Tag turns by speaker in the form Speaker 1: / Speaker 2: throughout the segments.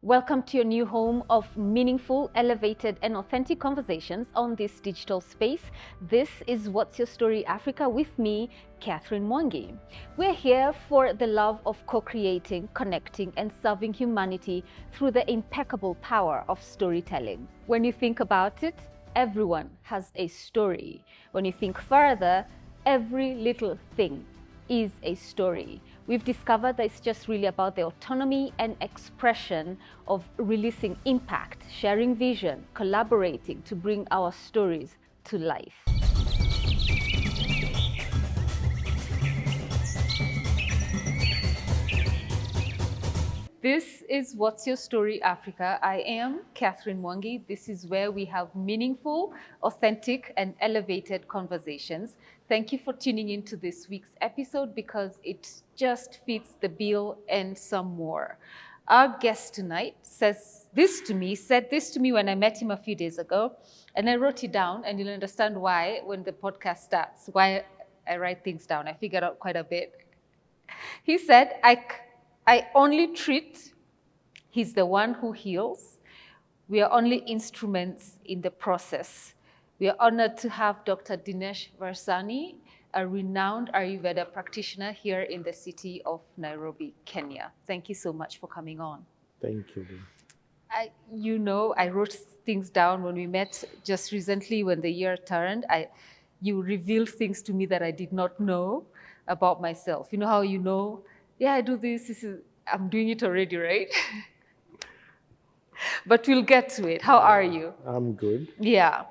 Speaker 1: Welcome to your new home of meaningful, elevated, and authentic conversations on this digital space. This is What's Your Story Africa with me, Catherine Mwangi. We're here for the love of co-creating, connecting, and serving humanity through the impeccable power of storytelling. When you think about it, everyone has a story. When you think further, every little thing is a story. We've discovered that it's just really about the autonomy and expression of releasing impact, sharing vision, collaborating to bring our stories to life. This is What's Your Story Africa. I am Catherine Mwangi. This is where we have meaningful, authentic, and elevated conversations. Thank you for tuning in to this week's episode because it just fits the bill and some more. Our guest tonight said this to me when I met him a few days ago, and I wrote it down, and you'll understand why when the podcast starts, why I write things down. I figured out quite a bit. He said, I only treat, he's the one who heals. We are only instruments in the process. We are honored to have Dr. Dinesh Varsani, a renowned Ayurveda practitioner here in the city of Nairobi, Kenya. Thank you so much for coming on.
Speaker 2: Thank you.
Speaker 1: I wrote things down when we met just recently when the year turned. You revealed things to me that I did not know about myself. You know how you know, yeah, I do this, I'm doing it already, right? But we'll get to it. How are you?
Speaker 2: I'm good.
Speaker 1: Yeah.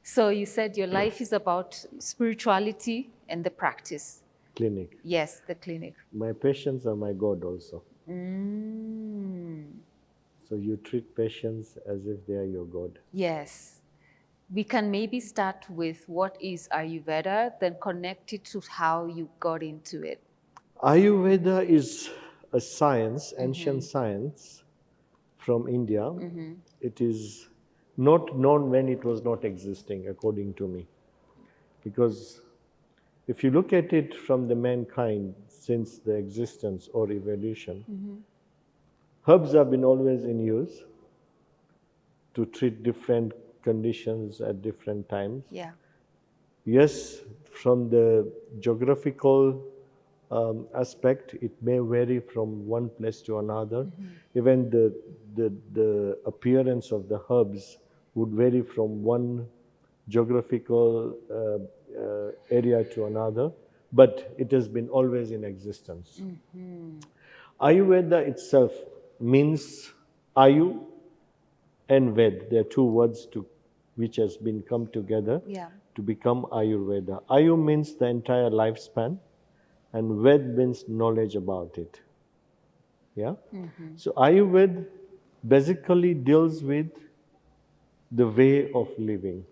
Speaker 1: So you said your life is about spirituality and the practice.
Speaker 2: Clinic.
Speaker 1: Yes, the clinic.
Speaker 2: My patients are my God also. So you treat patients as if they are your God.
Speaker 1: Yes. We can maybe start with what is Ayurveda, then connect it to how you got into it.
Speaker 2: Ayurveda is a science, ancient science from India. It is not known when it was not existing, according to me. Because if you look at it from the mankind since the existence or evolution, herbs have been always in use to treat different conditions at different times.
Speaker 1: Yeah.
Speaker 2: Yes, from the geographical aspect, it may vary from one place to another. Even the appearance of the herbs would vary from one geographical area to another, but it has been always in existence. Ayurveda itself means Ayu and Ved. There are two words which has been come together to become Ayurveda. Ayu means the entire lifespan, and Ved means knowledge about it. Yeah? So Ayurveda basically deals with the way of living.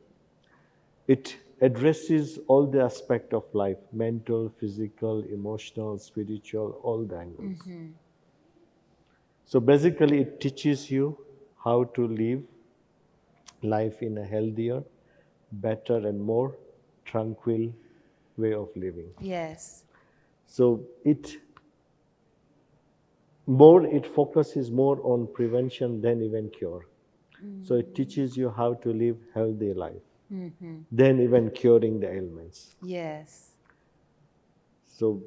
Speaker 2: It addresses all the aspects of life, mental, physical, emotional, spiritual, all the angles. So basically it teaches you how to live life in a healthier, better and more tranquil way of living.
Speaker 1: Yes.
Speaker 2: So it focuses more on prevention than even cure. So it teaches you how to live healthy life, than even curing the ailments.
Speaker 1: Yes.
Speaker 2: So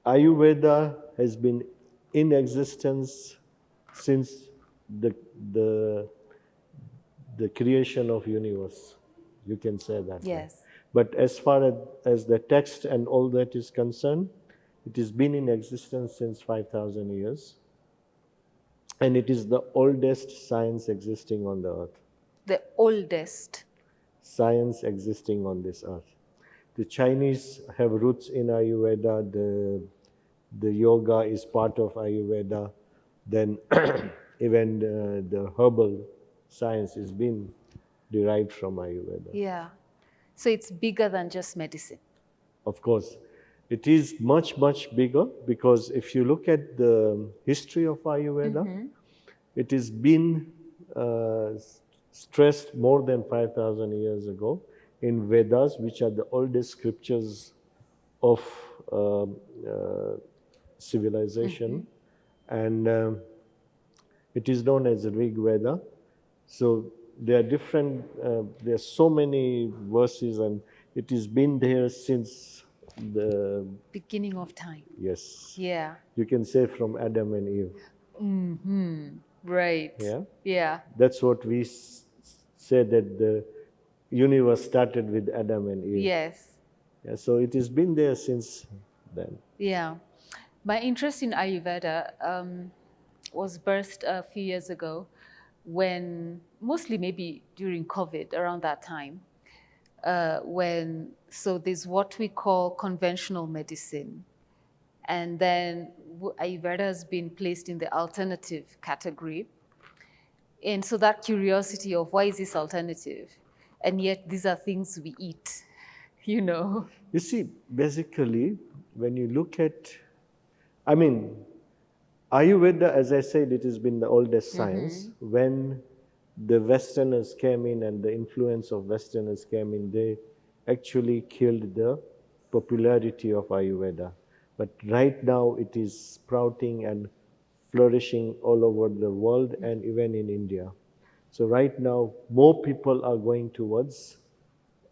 Speaker 2: Ayurveda has been in existence since the creation of universe. You can say that.
Speaker 1: Yes.
Speaker 2: Way. But as far as the text and all that is concerned, it has been in existence since 5,000 years. And it is the oldest science existing on the earth.
Speaker 1: The oldest
Speaker 2: science existing on this earth. The Chinese have roots in Ayurveda. The yoga is part of Ayurveda. Then even the herbal science is been derived from Ayurveda.
Speaker 1: Yeah. So it's bigger than just medicine.
Speaker 2: Of course. It is much, much bigger because if you look at the history of Ayurveda, it has been stressed more than 5,000 years ago in Vedas, which are the oldest scriptures of civilization. And It is known as Rig Veda. So there are different, there are so many verses, and it has been there since the,
Speaker 1: Beginning of time.
Speaker 2: yes,
Speaker 1: Yeah.
Speaker 2: you can say from Adam and Eve.
Speaker 1: Mm-hmm. Right.
Speaker 2: Yeah.
Speaker 1: Yeah.
Speaker 2: That's what we say, that the universe started with Adam and Eve.
Speaker 1: Yes.
Speaker 2: Yeah, so it has been there since then.
Speaker 1: Yeah. My interest in Ayurveda was birthed a few years ago when, mostly maybe during COVID, around that time, so there's what we call conventional medicine. And then Ayurveda has been placed in the alternative category. And so that curiosity of why is this alternative? And yet these are things we eat, you know.
Speaker 2: You see, basically, when you look at, I mean, Ayurveda, as I said, it has been the oldest science. When the Westerners came in and the influence of Westerners came in, they actually killed the popularity of Ayurveda. But right now it is sprouting and flourishing all over the world and even in India. So right now, more people are going towards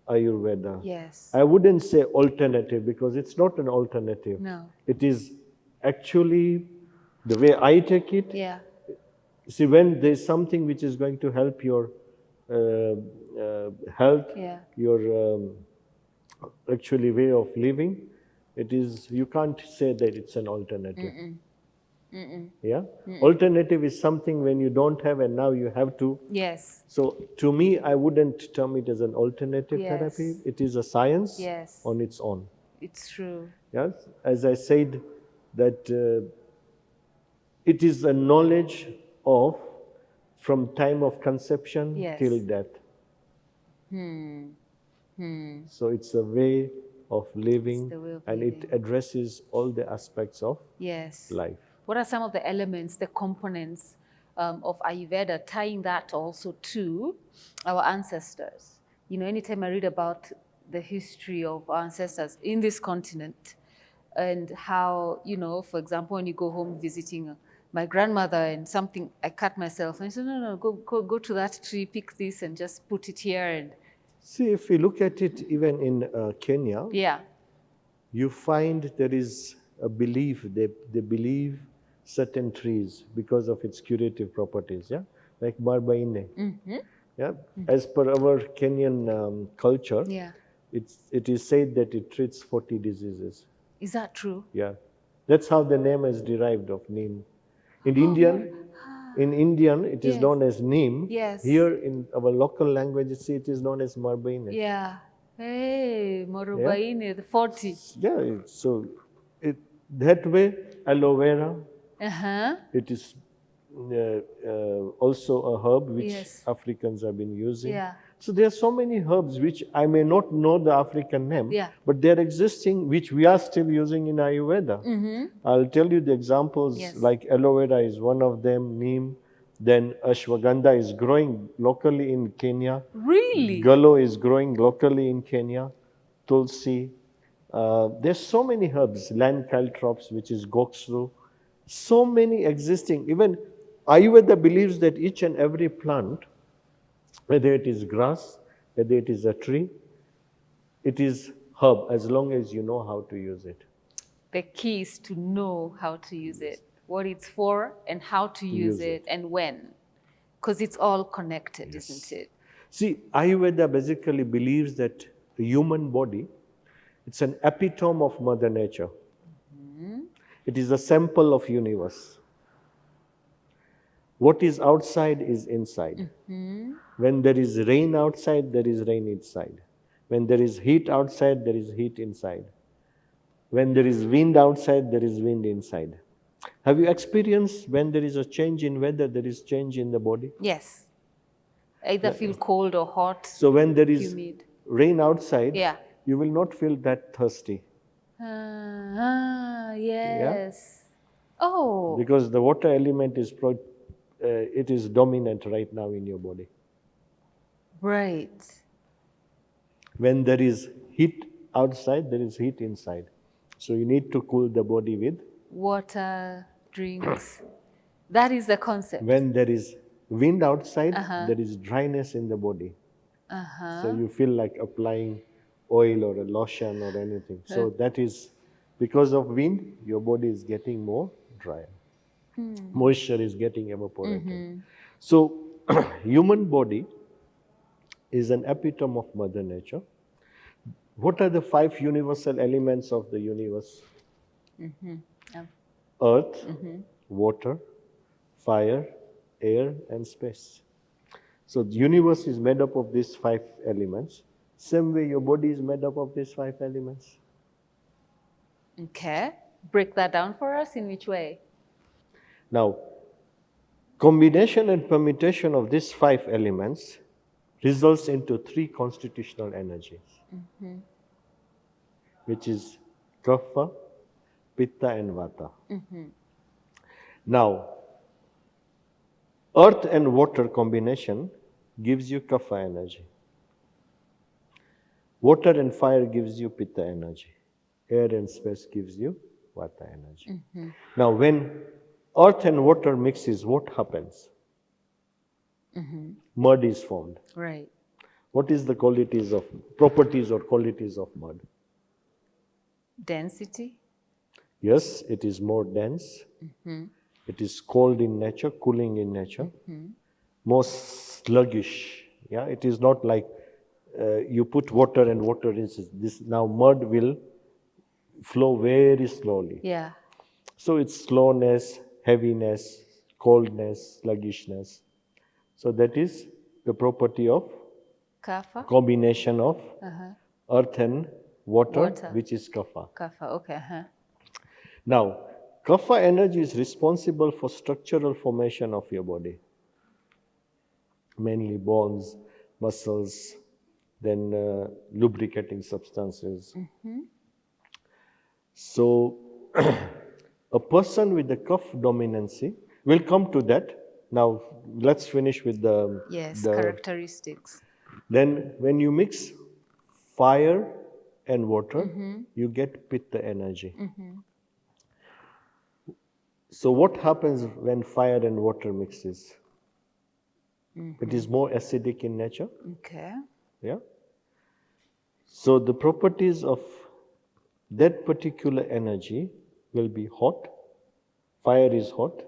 Speaker 2: Ayurveda.
Speaker 1: Yes.
Speaker 2: I wouldn't say alternative, because it's not an alternative.
Speaker 1: No.
Speaker 2: It is actually, the way I take it,
Speaker 1: Yeah.
Speaker 2: see, when there's something which is going to help your health,
Speaker 1: Yeah.
Speaker 2: your actually way of living, it is, you can't say that it's an alternative. Yeah? Alternative is something when you don't have and now you have to.
Speaker 1: Yes.
Speaker 2: So to me, I wouldn't term it as an alternative
Speaker 1: Yes.
Speaker 2: therapy. It is a science
Speaker 1: Yes.
Speaker 2: on its own.
Speaker 1: It's true.
Speaker 2: Yes, as I said, that it is a knowledge of from time of conception
Speaker 1: Yes.
Speaker 2: till death. So it's a way of living,
Speaker 1: the way of
Speaker 2: and
Speaker 1: living.
Speaker 2: it addresses all the aspects of
Speaker 1: Yes.
Speaker 2: life.
Speaker 1: What are some of the elements, the components of Ayurveda, tying that also to our ancestors? You know, anytime I read about the history of our ancestors in this continent and how, you know, for example, when you go home visiting my grandmother and something, I cut myself, and I said, no, go to that tree, pick this and just put it here. And
Speaker 2: See, if we look at it even in Kenya,
Speaker 1: yeah,
Speaker 2: you find there is a belief, they believe certain trees because of its curative properties, yeah? Like marbaine. Yeah? As per our Kenyan culture,
Speaker 1: yeah.
Speaker 2: it is said that it treats 40 diseases.
Speaker 1: Is that true?
Speaker 2: Yeah. That's how the name is derived of neem. In Indian, it is
Speaker 1: Yes.
Speaker 2: known as neem.
Speaker 1: Yes.
Speaker 2: Here in our local language, it is known as marbaine.
Speaker 1: Yeah. Hey, Morubaine, the 40.
Speaker 2: Yeah, so that way, aloe vera,
Speaker 1: Uh-huh.
Speaker 2: it is also a herb which
Speaker 1: Yes.
Speaker 2: Africans have been using.
Speaker 1: Yeah.
Speaker 2: So there are so many herbs which I may not know the African name,
Speaker 1: Yeah.
Speaker 2: but they're existing, which we are still using in Ayurveda. I'll tell you the examples,
Speaker 1: Yes.
Speaker 2: like aloe vera is one of them, neem, then ashwagandha is growing locally in Kenya.
Speaker 1: Really?
Speaker 2: Gallo is growing locally in Kenya, tulsi. There's so many herbs, land caltrops, which is goksru. So many existing. Even Ayurveda believes that each and every plant, whether it is grass, whether it is a tree, it is herb, as long as you know how to use it.
Speaker 1: The key is to know how to use it, what it's for, and how to use it, and when. Because it's all connected, isn't it?
Speaker 2: See, Ayurveda basically believes that the human body, it's an epitome of Mother Nature. It is a sample of universe. What is outside is inside. When there is rain outside, there is rain inside. When there is heat outside, there is heat inside. When there is wind outside, there is wind inside. Have you experienced when there is a change in weather, there is change in the body?
Speaker 1: Yes. Either feel cold or hot.
Speaker 2: So when there is
Speaker 1: humid.
Speaker 2: rain outside,
Speaker 1: Yeah.
Speaker 2: you will not feel that thirsty.
Speaker 1: Yes. Oh.
Speaker 2: Because the water element is it is dominant right now in your body.
Speaker 1: Right.
Speaker 2: When there is heat outside, there is heat inside. So you need to cool the body with
Speaker 1: Water, drinks. That is the concept.
Speaker 2: When there is wind outside, there is dryness in the body. So you feel like applying oil or a lotion or anything. So that is because of wind, your body is getting more dry. Moisture is getting evaporated. So human body is an epitome of Mother Nature. What are the 5 universal elements of the universe? Earth, water, fire, air, and space. So the universe is made up of these 5 elements. Same way your body is made up of these 5 elements.
Speaker 1: Okay. Break that down for us. In which way?
Speaker 2: Now, combination and permutation of these 5 elements results into 3 constitutional energies, which is kapha, pitta, and vata. Now, earth and water combination gives you kapha energy. Water and fire gives you pitta energy. Air and space gives you vata energy. Now, when earth and water mixes, what happens? Mud is formed.
Speaker 1: Right.
Speaker 2: What is the properties or qualities of mud?
Speaker 1: Density.
Speaker 2: Yes, it is more dense. It is cold in nature, cooling in nature. More sluggish. Yeah, it is not like you put water and water in this. Now mud will flow very slowly.
Speaker 1: Yeah.
Speaker 2: So it's slowness, heaviness, coldness, sluggishness. So that is the property of
Speaker 1: Kapha.
Speaker 2: combination of earth and water, which is kapha.
Speaker 1: Kapha. Okay.
Speaker 2: Now, kapha energy is responsible for structural formation of your body. Mainly bones, muscles, then lubricating substances. So, a person with the kapha dominancy, we'll come to that. Now, let's finish with the
Speaker 1: characteristics.
Speaker 2: Then, when you mix fire and water, you get pitta energy. So, what happens when fire and water mixes? It is more acidic in nature.
Speaker 1: Okay.
Speaker 2: Yeah. So, the properties of that particular energy will be hot. Fire is hot.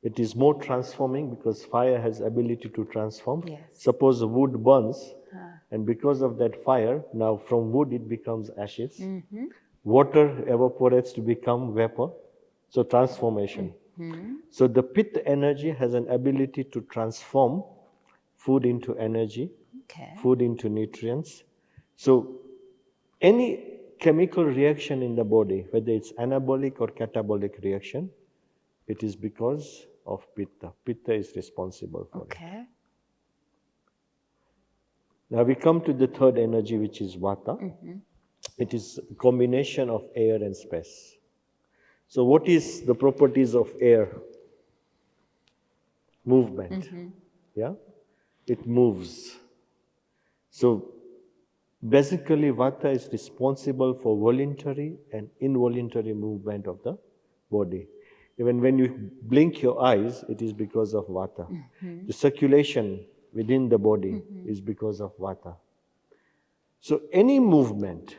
Speaker 2: It is more transforming because fire has ability to transform.
Speaker 1: Yes.
Speaker 2: Suppose the wood burns, and because of that fire, now from wood it becomes ashes. Water evaporates to become vapor. So transformation. So the pitta energy has an ability to transform food into energy, food into nutrients. So any chemical reaction in the body, whether it's anabolic or catabolic reaction, it is because of pitta. Pitta is responsible for it. Now we come to the third energy, which is vata. It is a combination of air and space. So what is the properties of air? Movement. Yeah? It moves. So basically vata is responsible for voluntary and involuntary movement of the body. Even when you blink your eyes, it is because of vata. The circulation within the body is because of vata. So any movement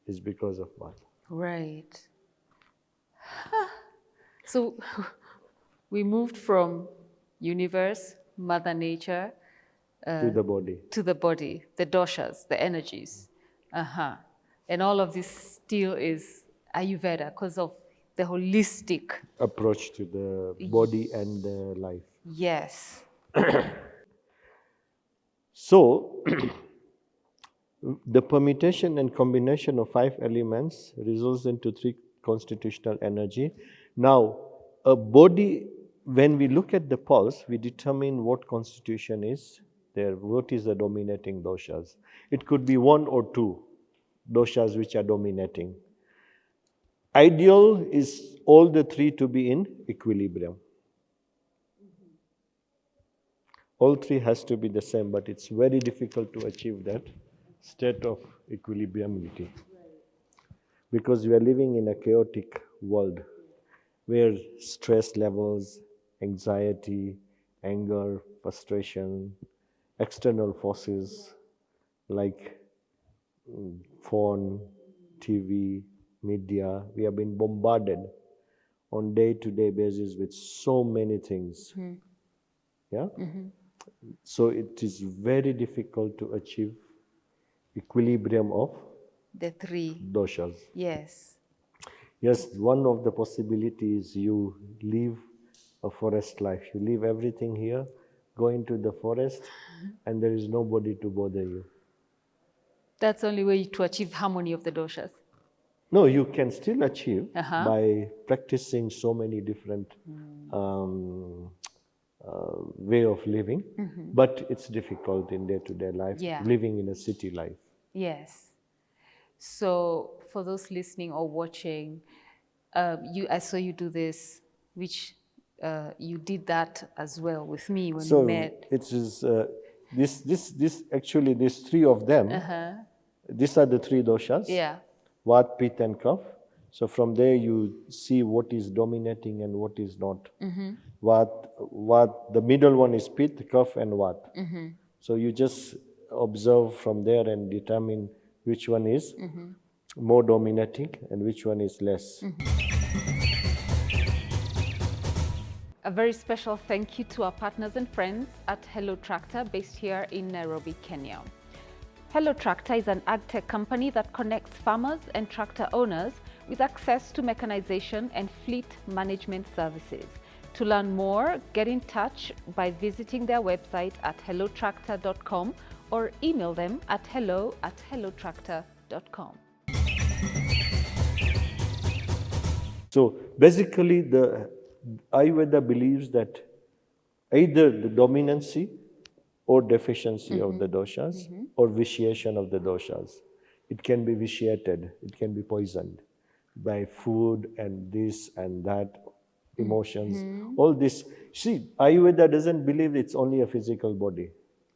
Speaker 2: is because of vata.
Speaker 1: Right. So we moved from universe, Mother Nature,
Speaker 2: to the body.
Speaker 1: To the body, the doshas, the energies. And all of this still is Ayurveda because of the holistic
Speaker 2: approach to the body and the life.
Speaker 1: Yes.
Speaker 2: So, the permutation and combination of 5 elements results into 3 constitutional energy. Now, a body, when we look at the pulse, we determine what constitution is there, what is the dominating doshas. It could be 1 or 2 doshas which are dominating. Ideal is all the 3 to be in equilibrium. All 3 has to be the same, but it's very difficult to achieve that state of equilibriumity. Because we are living in a chaotic world. where stress levels, anxiety, anger, frustration, external forces like phone, TV, media, we have been bombarded on day-to-day basis with so many things. Yeah. So it is very difficult to achieve equilibrium of
Speaker 1: The three.
Speaker 2: doshas.
Speaker 1: Yes.
Speaker 2: Yes, one of the possibilities you live a forest life. You leave everything here, go into the forest, and there is nobody to bother you.
Speaker 1: That's the only way to achieve harmony of the doshas.
Speaker 2: No, you can still achieve
Speaker 1: Uh-huh.
Speaker 2: by practicing so many different way of living, but it's difficult in day-to-day life,
Speaker 1: Yeah.
Speaker 2: living in a city life.
Speaker 1: Yes. So for those listening or watching, I saw you do this, which you did that as well with me when we met.
Speaker 2: It is this actually these three of them. These are the three doshas.
Speaker 1: Yeah.
Speaker 2: Vat, Pitta, and Kapha. So from there you see what is dominating and what is not. Vat, the middle one is Pitta, Kapha, and Vat. So you just observe from there and determine which one is more dominating and which one is less.
Speaker 1: A very special thank you to our partners and friends at Hello Tractor, based here in Nairobi, Kenya. Hello Tractor is an ag-tech company that connects farmers and tractor owners with access to mechanization and fleet management services. To learn more, get in touch by visiting their website at hellotractor.com or email them at hello@hellotractor.com.
Speaker 2: So basically the Ayurveda believes that either the dominancy or deficiency of the doshas or vitiation of the doshas. It can be vitiated, it can be poisoned by food and this and that, emotions, all this. See, Ayurveda doesn't believe it's only a physical body.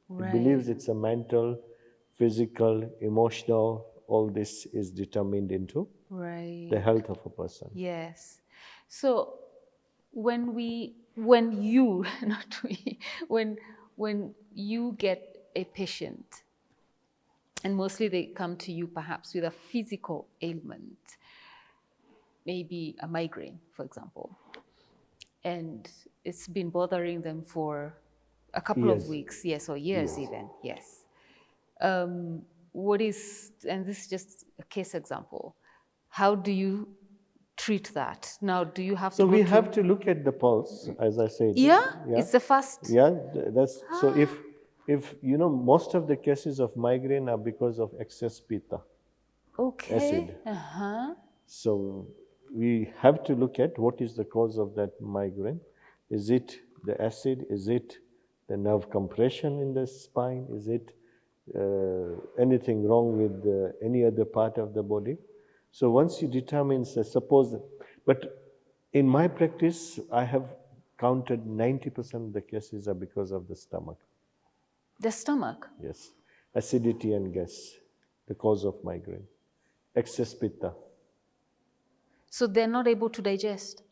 Speaker 2: It believes it's a mental, physical, emotional, all this is determined into the health of a person.
Speaker 1: Yes. So when you not we, when you get a patient, and mostly they come to you perhaps with a physical ailment, maybe a migraine, for example, and it's been bothering them for a couple of weeks, or years even, yes. And this is just a case example, how do you treat that? Now, do you have to
Speaker 2: So we have to look at the pulse, as I said.
Speaker 1: It's the first.
Speaker 2: Yeah, that's so if you know, most of the cases of migraine are because of excess pitta. Acid. So we have to look at what is the cause of that migraine. Is it the acid? Is it the nerve compression in the spine? Is it anything wrong with any other part of the body? So once you determine, suppose, but in my practice, I have counted 90% of the cases are because of the stomach.
Speaker 1: The stomach?
Speaker 2: Yes. Acidity and gas, the cause of migraine. Excess pitta.
Speaker 1: So they're not able to digest?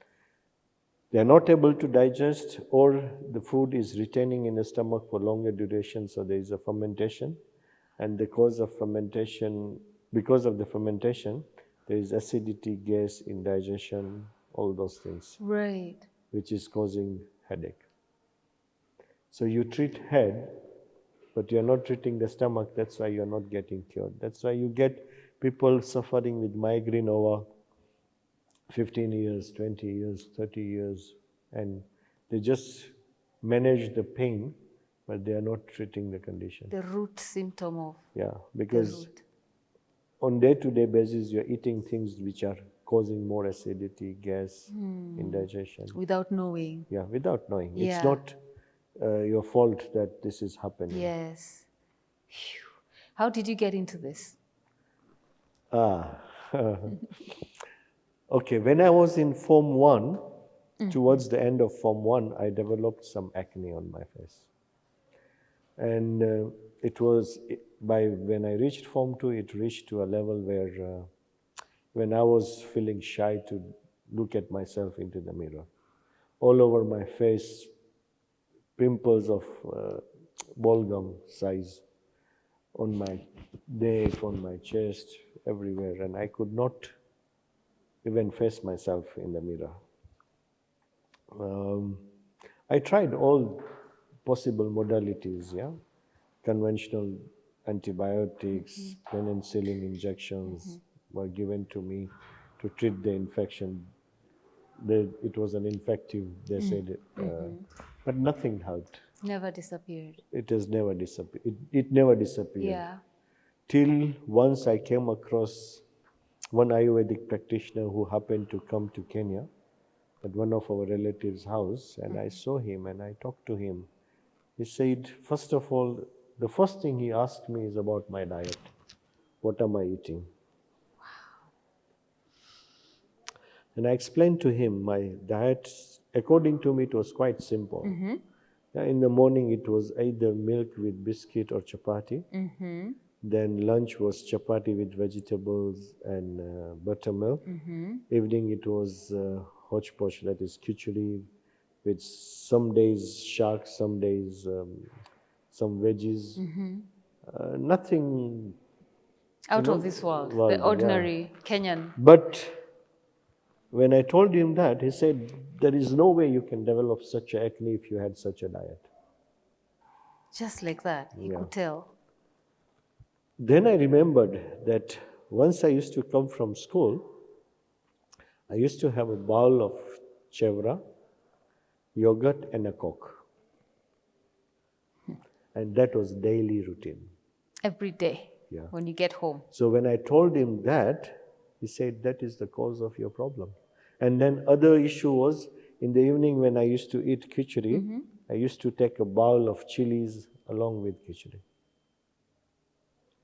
Speaker 2: They're not able to digest, or the food is retaining in the stomach for longer duration, so there is a fermentation. And the cause of fermentation, because of the fermentation, there is acidity, gas, indigestion, all those things.
Speaker 1: Right.
Speaker 2: Which is causing headache. So you treat head, but you're not treating the stomach, that's why you're not getting cured. That's why you get people suffering with migraine over 15 years, 20 years, 30 years, and they just manage the pain, but they are not treating the condition.
Speaker 1: The root symptom of
Speaker 2: because on day-to-day basis, you're eating things which are causing more acidity, gas, indigestion.
Speaker 1: Without knowing.
Speaker 2: Yeah, without knowing. It's not your fault that this is happening.
Speaker 1: Yes. Phew. How did you get into this?
Speaker 2: Okay, when I was in Form 1, towards the end of Form 1, I developed some acne on my face. And it was, when I reached Form 2, it reached to a level where when I was feeling shy to look at myself into the mirror. All over my face, pimples of balgam size on my neck, on my chest, everywhere, and I could not even face myself in the mirror. I tried all possible modalities, yeah, conventional antibiotics, penicillin injections were given to me to treat the infection. It was an infective, they said, but nothing helped.
Speaker 1: Never disappeared.
Speaker 2: It has never disappeared. It never disappeared.
Speaker 1: Yeah.
Speaker 2: Till once I came across one Ayurvedic practitioner who happened to come to Kenya at one of our relatives' house, and I saw him and I talked to him. He said, first of all, the first thing he asked me is about my diet. What am I eating? And I explained to him my diet. According to me, it was quite simple. In the morning, it was either milk with biscuit or chapati. Then lunch was chapati with vegetables and buttermilk. Evening, it was hodgepodge, that is khichdi, with some days shark, some days some veggies. Nothing
Speaker 1: Out of this world, the
Speaker 2: yeah.
Speaker 1: ordinary Kenyan.
Speaker 2: But when I told him that, he said, there is no way you can develop such acne if you had such a diet.
Speaker 1: Just like that, he could tell.
Speaker 2: Then I remembered that once I used to come from school, I used to have a bowl of chevra, yogurt and a Coke. And that was daily routine.
Speaker 1: Every day,
Speaker 2: Yeah.
Speaker 1: when you get home.
Speaker 2: So when I told him that, he said, that is the cause of your problem. And then other issue was, in the evening when I used to eat khichdi, I used to take a bowl of chilies along with khichdi.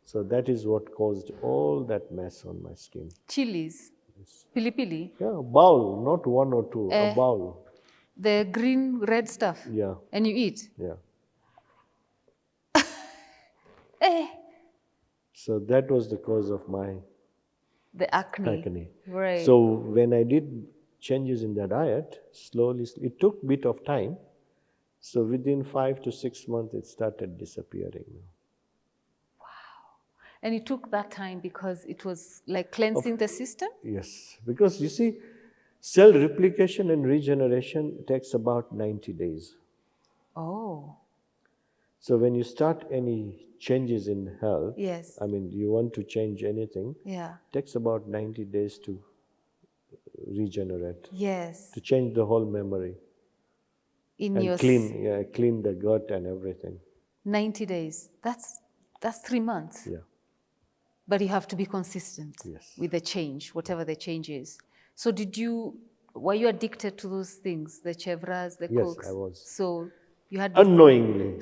Speaker 2: So that is what caused all that mess on my skin.
Speaker 1: Chilies, pili-pili,
Speaker 2: Yeah, a bowl, not one or two, a bowl.
Speaker 1: the green, red stuff.
Speaker 2: Yeah,
Speaker 1: And you eat.
Speaker 2: yeah.
Speaker 1: Eh,
Speaker 2: So that was the cause of my
Speaker 1: the acne.
Speaker 2: acne.
Speaker 1: Right.
Speaker 2: So when I did changes in the diet, slowly, it took a bit of time. So within 5 to 6 months, it started disappearing.
Speaker 1: And it took that time because it was like cleansing the system?
Speaker 2: Yes, because you see, cell replication and regeneration takes about 90 days.
Speaker 1: Oh.
Speaker 2: So when you start any changes in health,
Speaker 1: Yes.
Speaker 2: I mean, you want to change anything,
Speaker 1: Yeah.
Speaker 2: it takes about 90 days to regenerate,
Speaker 1: Yes.
Speaker 2: to change the whole memory
Speaker 1: In
Speaker 2: and
Speaker 1: your
Speaker 2: clean the gut and everything.
Speaker 1: 90 days. That's 3 months.
Speaker 2: Yeah.
Speaker 1: But you have to be consistent
Speaker 2: Yes.
Speaker 1: with the change, whatever the change is. So were you addicted to those things, the chevras, the
Speaker 2: Yes,
Speaker 1: cokes?
Speaker 2: I was.
Speaker 1: So you had
Speaker 2: Unknowingly.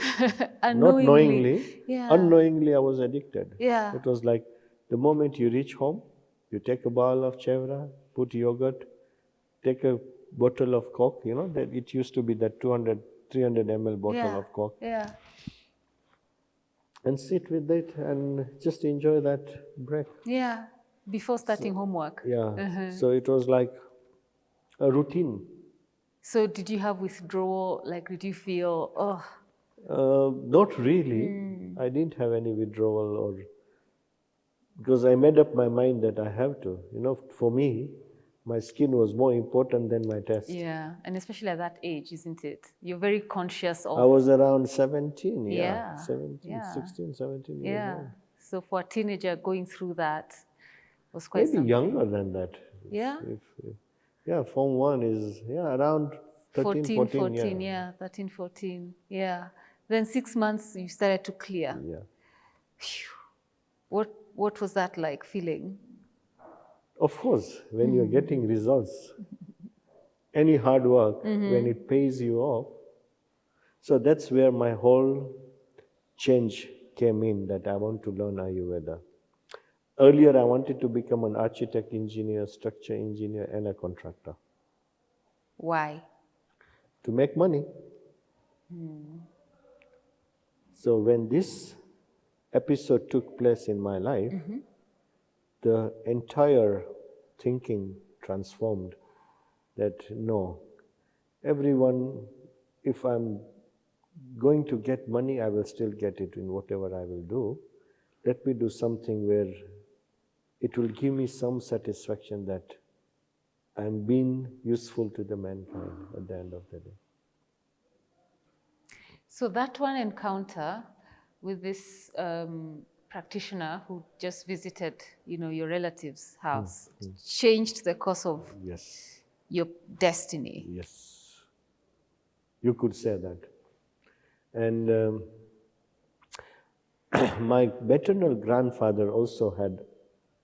Speaker 2: Not knowingly.
Speaker 1: Yeah.
Speaker 2: Unknowingly, I was addicted.
Speaker 1: Yeah.
Speaker 2: It was like the moment you reach home, you take a bowl of chevra, put yogurt, take a bottle of Coke, that it used to be that 300 ml bottle of Coke,
Speaker 1: Yeah.
Speaker 2: and sit with it and just enjoy that break.
Speaker 1: Yeah. Before starting homework.
Speaker 2: Yeah. So it was like a routine.
Speaker 1: So did you have withdrawal? Like, did you feel,
Speaker 2: Not really. I didn't have any withdrawal because I made up my mind that I have to. For me, my skin was more important than my test.
Speaker 1: yeah, and especially at that age, isn't it? You're very conscious of.
Speaker 2: I was around 17,
Speaker 1: Yeah.
Speaker 2: 16, 17 years
Speaker 1: Yeah.
Speaker 2: old.
Speaker 1: So for a teenager going through that was quite
Speaker 2: Maybe
Speaker 1: something.
Speaker 2: younger than that.
Speaker 1: Yeah.
Speaker 2: Form 1 is, around 13, 14,
Speaker 1: yeah, 13, 14. Yeah. Then 6 months you started to clear.
Speaker 2: Yeah.
Speaker 1: Phew. What was that like feeling?
Speaker 2: Of course, when you're getting results, any hard work, when it pays you off, so that's where my whole change came in, that I want to learn Ayurveda. Earlier, I wanted to become an architect, engineer, structure engineer, and a contractor.
Speaker 1: Why?
Speaker 2: To make money. So when this episode took place in my life, the entire thinking transformed. that no, everyone, if I'm going to get money, I will still get it in whatever I will do. Let me do something where it will give me some satisfaction that I'm being useful to the mankind at the end of the day.
Speaker 1: So that one encounter with this practitioner who just visited, your relative's house, changed the course of
Speaker 2: Yes.
Speaker 1: your destiny.
Speaker 2: Yes. You could say that. And my maternal grandfather also had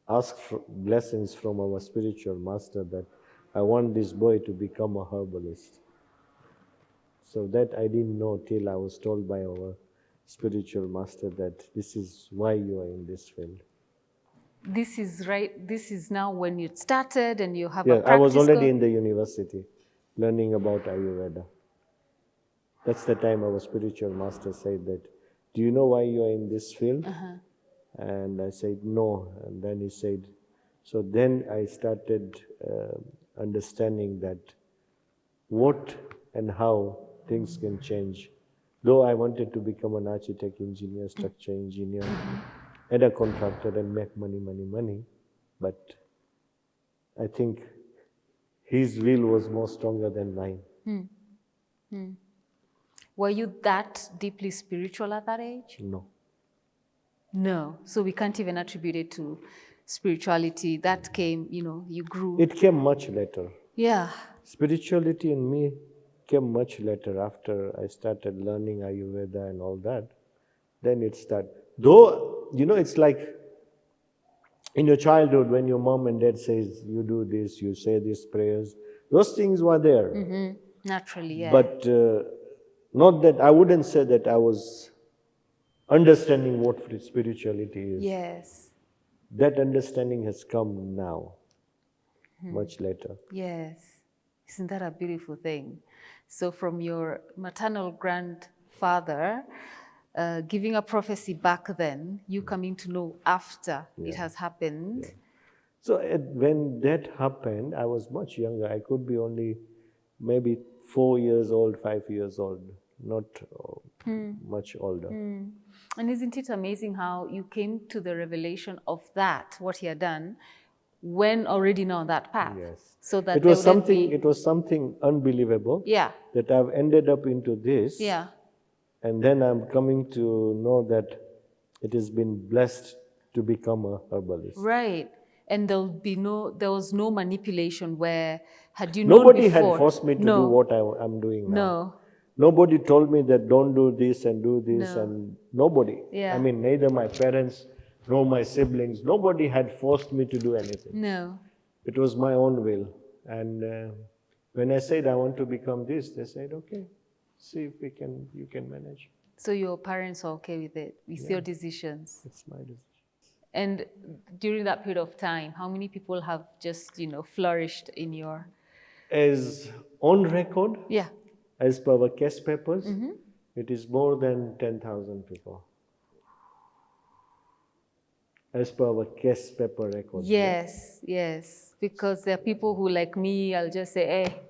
Speaker 2: asked for blessings from our spiritual master that I want this boy to become a herbalist. So that I didn't know till I was told by our spiritual master that this is why you are in this field.
Speaker 1: This is right. This is now when you started and you have a
Speaker 2: Yeah,
Speaker 1: practice.
Speaker 2: I was already in the university learning about Ayurveda. That's the time our spiritual master said that, do you know why you are in this field? And I said, no. And then he said, so then I started understanding that what and how things can change. Though I wanted to become an architect, engineer, structure engineer, and a contractor and make money, but I think his will was more stronger than mine.
Speaker 1: Were you that deeply spiritual at that age?
Speaker 2: No.
Speaker 1: No. So we can't even attribute it to spirituality. That came, you grew.
Speaker 2: It came much later.
Speaker 1: Yeah.
Speaker 2: Spirituality in me came much later after I started learning Ayurveda and all that. Then it started. Though, it's like in your childhood when your mom and dad says, you do this, you say these prayers, those things were there.
Speaker 1: Naturally, yeah.
Speaker 2: But not that, I wouldn't say that I was understanding what spirituality is.
Speaker 1: Yes.
Speaker 2: That understanding has come now, much later.
Speaker 1: Yes. Isn't that a beautiful thing? So from your maternal grandfather giving a prophecy back then, you coming to know after it has happened.
Speaker 2: Yeah. So when that happened, I was much younger. I could be only maybe 4 years old, 5 years old, not much older.
Speaker 1: And isn't it amazing how you came to the revelation of that, what he had done, when already on that path?
Speaker 2: Yes.
Speaker 1: So that
Speaker 2: it was something unbelievable.
Speaker 1: Yeah.
Speaker 2: That I've ended up into this.
Speaker 1: Yeah.
Speaker 2: And then I'm coming to know that it has been blessed to become a herbalist.
Speaker 1: Right. And there was no manipulation where, had you known
Speaker 2: Nobody
Speaker 1: before,
Speaker 2: had forced me to do what I'm doing now.
Speaker 1: No.
Speaker 2: Nobody told me that don't do this and do this,
Speaker 1: No.
Speaker 2: and nobody.
Speaker 1: Yeah.
Speaker 2: I mean, neither my parents nor my siblings, nobody had forced me to do anything.
Speaker 1: No.
Speaker 2: It was my own will. And when I said I want to become this, they said, okay, see if you can manage.
Speaker 1: So your parents are okay with it, with your decisions?
Speaker 2: It's my decision.
Speaker 1: And during that period of time, how many people have just, flourished in your...
Speaker 2: As on record,
Speaker 1: Yeah.
Speaker 2: as per our case papers, it is more than 10,000 people. As per our case paper records.
Speaker 1: Yes, yes. Because there are people who, like me, I'll just say, hey,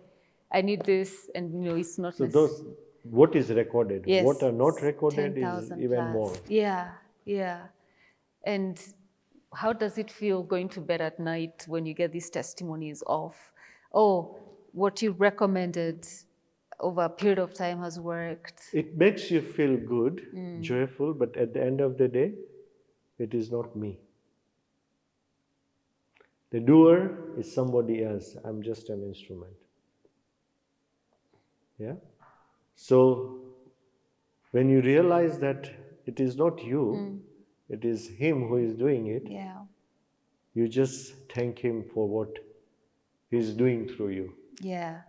Speaker 1: I need this, and it's not.
Speaker 2: So what is recorded?
Speaker 1: Yes.
Speaker 2: What are not recorded is even
Speaker 1: plus.
Speaker 2: more.
Speaker 1: Yeah, yeah. And how does it feel going to bed at night when you get these testimonies of, oh, what you recommended over a period of time has worked?
Speaker 2: It makes you feel good, joyful, but at the end of the day, it is not me. The doer is somebody else. I'm just an instrument. Yeah? So, when you realize that it is not you, it is him who is doing it, you just thank him for what he's doing through you.
Speaker 1: Yeah.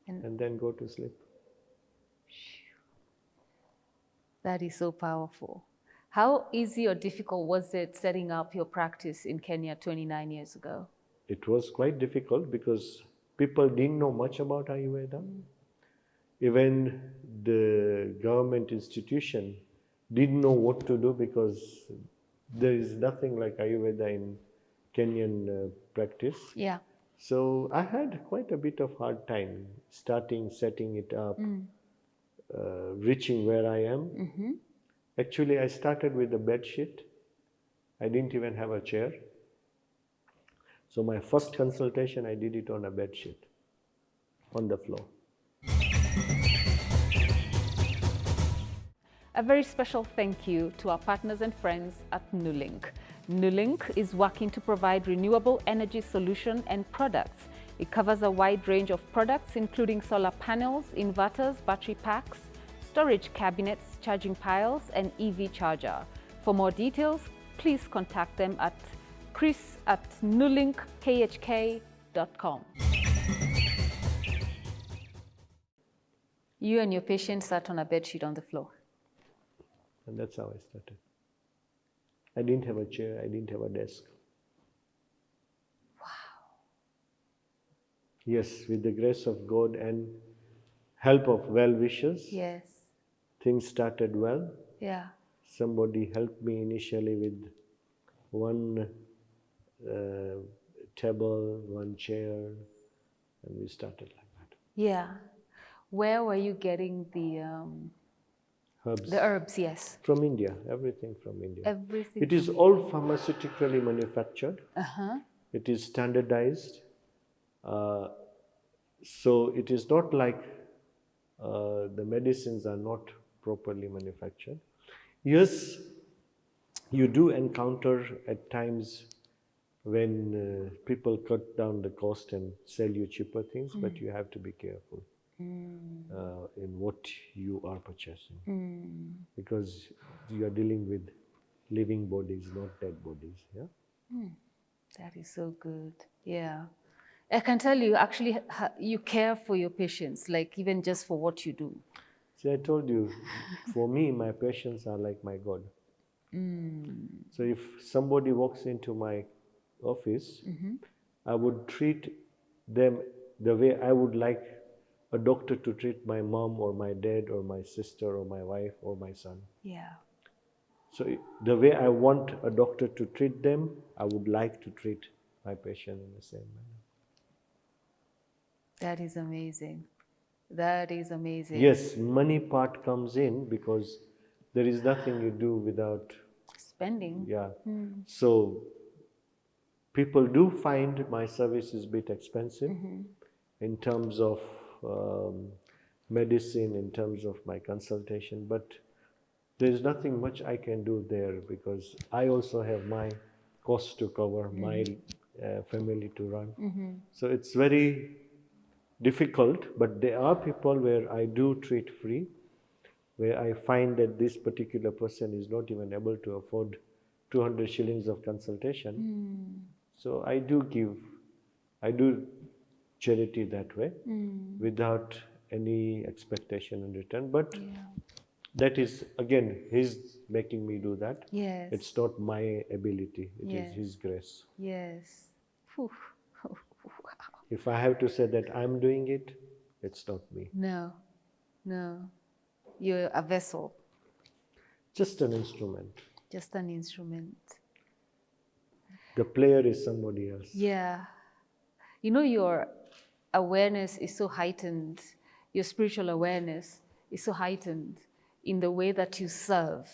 Speaker 2: And then go to sleep.
Speaker 1: That is so powerful. How easy or difficult was it setting up your practice in Kenya 29 years ago?
Speaker 2: It was quite difficult because people didn't know much about Ayurveda. Even the government institution didn't know what to do because there is nothing like Ayurveda in Kenyan practice.
Speaker 1: Yeah.
Speaker 2: So I had quite a bit of hard time starting, setting it up, reaching where I am. Actually, I started with a bed sheet. I didn't even have a chair. So my first consultation, I did it on a bed sheet, on the floor.
Speaker 1: A very special thank you to our partners and friends at Nulink. Nulink is working to provide renewable energy solution and products. It covers a wide range of products, including solar panels, inverters, battery packs, storage cabinets, charging piles, and EV charger. For more details, please contact them at chris@nulinkhk.com. You and your patient sat on a bedsheet on the floor.
Speaker 2: And that's how I started. I didn't have a chair, I didn't have a desk.
Speaker 1: Wow.
Speaker 2: Yes, with the grace of God and help of well-wishers,
Speaker 1: Yes.
Speaker 2: things started well.
Speaker 1: Yeah.
Speaker 2: Somebody helped me initially with one table, one chair, and we started like that.
Speaker 1: Yeah. Where were you getting the
Speaker 2: Herbs.
Speaker 1: the herbs? Yes.
Speaker 2: From India, everything from India.
Speaker 1: Everything.
Speaker 2: It is all pharmaceutically manufactured. It is standardized. So it is not like the medicines are not properly manufactured. Yes, you do encounter at times when people cut down the cost and sell you cheaper things, but you have to be careful in what you are purchasing, because you are dealing with living bodies, not dead bodies. Yeah.
Speaker 1: That is so good. Yeah. I can tell you, actually, you care for your patients, like even just for what you do.
Speaker 2: See, I told you, for me, my patients are like my God. So if somebody walks into my office, I would treat them the way I would like a doctor to treat my mom or my dad or my sister or my wife or my son.
Speaker 1: Yeah.
Speaker 2: So the way I want a doctor to treat them, I would like to treat my patient in the same manner.
Speaker 1: That is amazing. That is amazing.
Speaker 2: Yes, money part comes in because there is nothing you do without
Speaker 1: Spending.
Speaker 2: Yeah. So people do find my services a bit expensive in terms of medicine, in terms of my consultation, but there is nothing much I can do there because I also have my costs to cover, my family to run. So it's very difficult, but there are people where I do treat free, where I find that this particular person is not even able to afford 200 shillings of consultation. So I do charity that way without any expectation in return. But that is, again, He's making me do that.
Speaker 1: Yes.
Speaker 2: It's not my ability, it is His grace.
Speaker 1: Yes. Whew.
Speaker 2: If I have to say that I'm doing it, it's not me.
Speaker 1: No. No. You're a vessel.
Speaker 2: Just an instrument.
Speaker 1: Just an instrument.
Speaker 2: The player is somebody else.
Speaker 1: Yeah. You know, your awareness is so heightened, your spiritual awareness is so heightened in the way that you serve,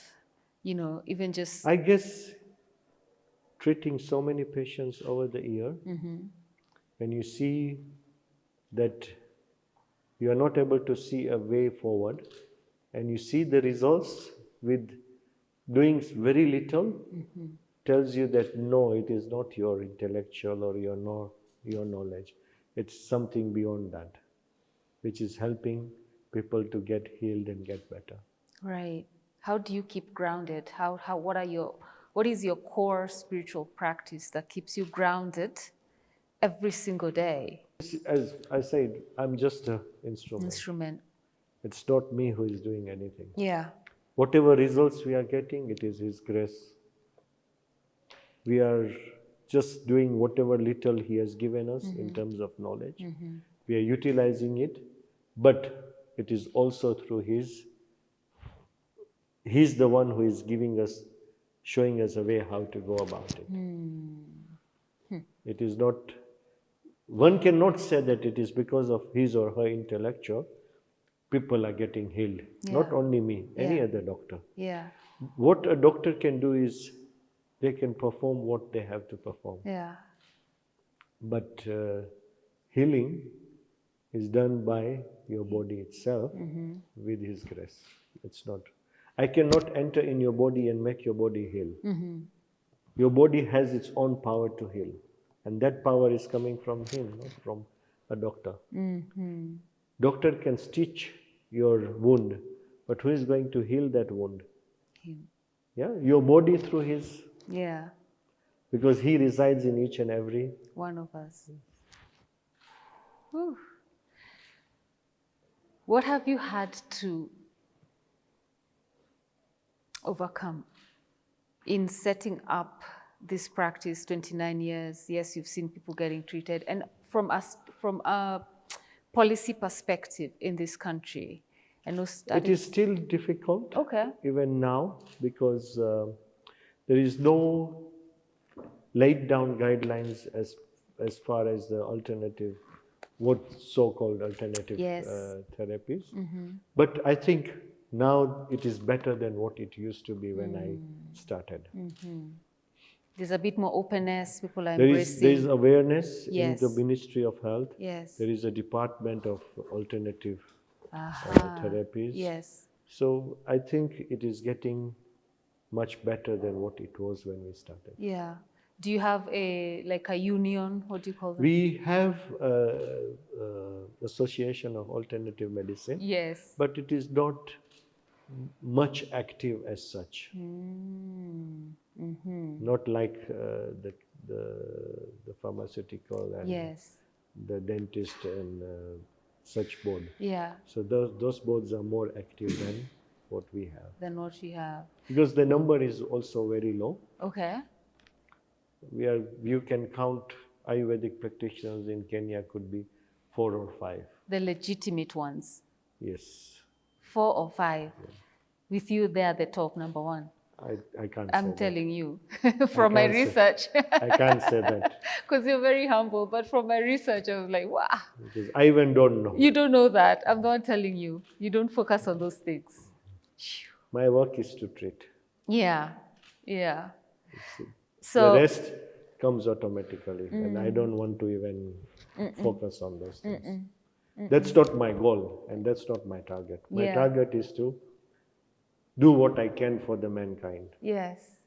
Speaker 1: you know, even just...
Speaker 2: I guess treating so many patients over the year, when you see that you are not able to see a way forward and you see the results with doing very little, tells you that no, it is not your intellectual or your knowledge. It's something beyond that, which is helping people to get healed and get better.
Speaker 1: Right. How do you keep grounded? What is your core spiritual practice that keeps you grounded every single day?
Speaker 2: As I said, I'm just an instrument. It's not me who is doing anything.
Speaker 1: Yeah.
Speaker 2: Whatever results we are getting, it is His grace. We are just doing whatever little He has given us in terms of knowledge. We are utilizing it, but it is also through He's the one who is giving us, showing us a way how to go about it. It is not one cannot say that it is because of his or her intellectual people are getting healed. Not
Speaker 1: Yeah.
Speaker 2: only me, any
Speaker 1: Yeah.
Speaker 2: other doctor.
Speaker 1: Yeah.
Speaker 2: What a doctor can do is they can perform what they have to perform.
Speaker 1: Yeah.
Speaker 2: But healing is done by your body itself with His grace. It's not. I cannot enter in your body and make your body heal. Your body has its own power to heal. And that power is coming from Him, not from a doctor. Doctor can stitch your wound, but who is going to heal that wound?
Speaker 1: Him.
Speaker 2: Yeah, your body through His,
Speaker 1: Yeah.
Speaker 2: because He resides in each and every.
Speaker 1: One of us. Whew. What have you had to overcome in setting up this practice 29 years? Yes, you've seen people getting treated. And from a policy perspective in this country, I know
Speaker 2: It is still difficult,
Speaker 1: okay.
Speaker 2: even now, because there is no laid down guidelines as far as the alternative, what so-called alternative
Speaker 1: Yes.
Speaker 2: therapies. But I think now it is better than what it used to be when I started.
Speaker 1: There's a bit more openness. People are
Speaker 2: There
Speaker 1: embracing.
Speaker 2: is awareness
Speaker 1: Yes.
Speaker 2: in the Ministry of Health.
Speaker 1: Yes.
Speaker 2: There is a department of alternative therapies.
Speaker 1: Yes.
Speaker 2: So I think it is getting much better than what it was when we started.
Speaker 1: Yeah. Do you have a union? What do you call them?
Speaker 2: We have Association of Alternative Medicine,
Speaker 1: Yes.
Speaker 2: but it is not much active as such. Not like the pharmaceutical and
Speaker 1: Yes.
Speaker 2: the dentist and such board.
Speaker 1: Yeah.
Speaker 2: So those boards are more active than what we have.
Speaker 1: Than what you have.
Speaker 2: Because the number is also very low.
Speaker 1: Okay.
Speaker 2: You can count Ayurvedic practitioners in Kenya could be 4 or 5.
Speaker 1: The legitimate ones.
Speaker 2: Yes.
Speaker 1: 4 or 5. Yeah. With you, they are the top, number 1.
Speaker 2: I can't
Speaker 1: I'm
Speaker 2: say
Speaker 1: telling you from my research.
Speaker 2: I can't say that.
Speaker 1: Because you're very humble, but from my research, I was like, wow.
Speaker 2: Because I even don't know.
Speaker 1: You don't know that. I'm not telling you. You don't focus on those things.
Speaker 2: My work is to treat.
Speaker 1: Yeah. Yeah. So
Speaker 2: the rest comes automatically, and I don't want to even focus on those things. That's not my goal, and that's not my target. My target is to do what I can for the mankind.
Speaker 1: Yes.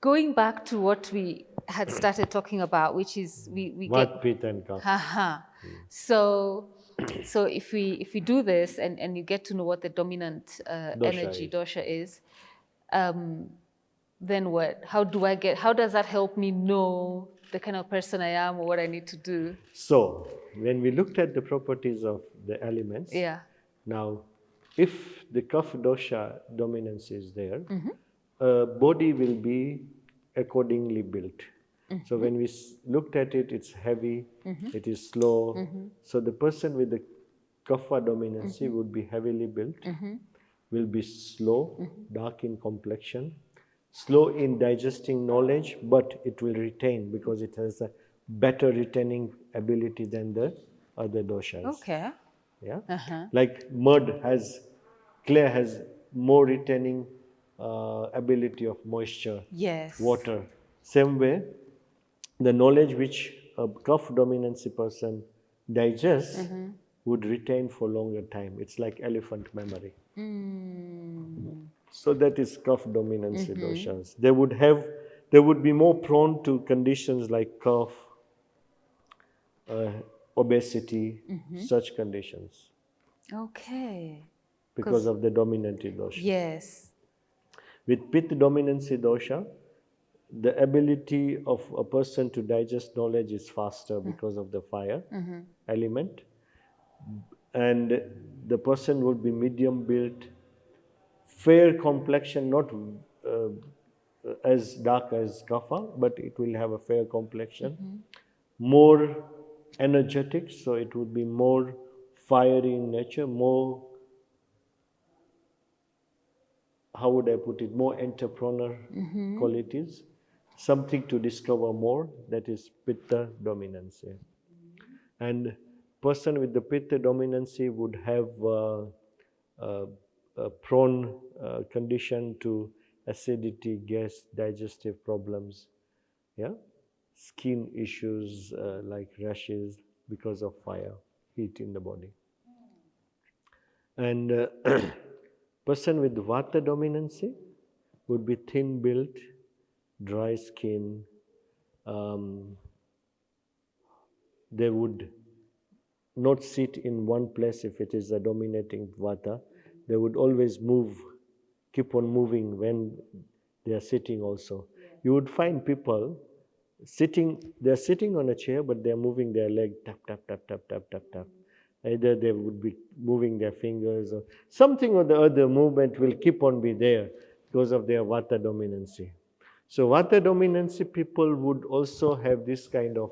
Speaker 1: Going back to what we had started talking about, which is we
Speaker 2: Vat, Pitta, and Kapha.
Speaker 1: So if we do this and you get to know what the dominant energy dosha is, then what? How does that help me know the kind of person I am or what I need to do?
Speaker 2: So when we looked at the properties of the elements, now if the Kapha dosha dominance is there, body will be accordingly built. So when we looked at it, it's heavy, it is slow. So the person with the Kapha dominancy would be heavily built, will be slow, dark in complexion, slow in digesting knowledge, but it will retain because it has a better retaining ability than the other doshas.
Speaker 1: Okay.
Speaker 2: Yeah. Like clay has more retaining ability of moisture, water. Same way, the knowledge which a Kapha dominancy person digests would retain for longer time. It's like elephant memory. So that is Kapha dominancy doshas. They would be more prone to conditions like cough, obesity, such conditions.
Speaker 1: Okay.
Speaker 2: Because of the dominancy dosha.
Speaker 1: Yes.
Speaker 2: With Pitta dominancy dosha, the ability of a person to digest knowledge is faster because of the fire element. And the person would be medium built, fair complexion, not as dark as Kapha, but it will have a fair complexion. More energetic, so it would be more fiery in nature, more, how would I put it, more entrepreneur qualities. something to discover more, that is Pitta dominancy. And person with the Pitta dominancy would have a prone condition to acidity, gas, digestive problems, yeah, skin issues like rashes because of fire, heat in the body. And person with Vata dominancy would be thin built, dry skin. They would not sit in one place if it is a dominating Vata. They would always move, keep on moving when they are sitting also. You would find people they're sitting on a chair, but they're moving their leg, tap, tap, tap, tap, tap, tap, tap. Either they would be moving their fingers or something or the other movement will keep on be there because of their Vata dominancy. So Vata dominancy people would also have this kind of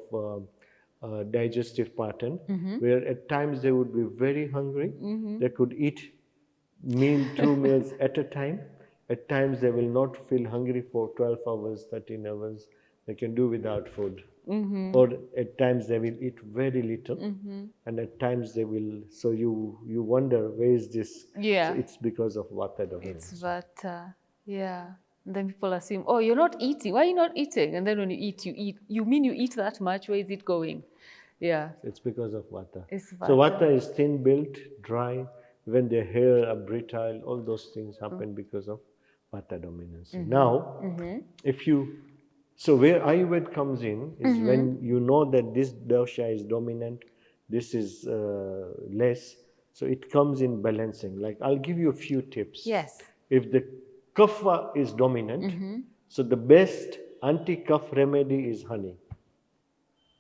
Speaker 2: digestive pattern where at times they would be very hungry. They could eat two meals at a time. At times they will not feel hungry for 12 hours, 13 hours. They can do without food. Or at times they will eat very little, and at times they will. So you wonder, where is this?
Speaker 1: Yeah.
Speaker 2: So it's because of Vata dominance.
Speaker 1: It's Vata, yeah. And then people assume, oh, you're not eating. Why are you not eating? And then when you eat. You mean you eat that much? Where is it going? Yeah.
Speaker 2: It's because of Vata.
Speaker 1: It's Vata.
Speaker 2: So Vata is thin built, dry. When their hair are brittle, all those things happen because of Vata dominance. Now, so where Ayurveda comes in is when you know that this dosha is dominant, this is less. So it comes in balancing. Like I'll give you a few tips.
Speaker 1: Yes.
Speaker 2: If the kapha is dominant, so the best anti-cough remedy is honey.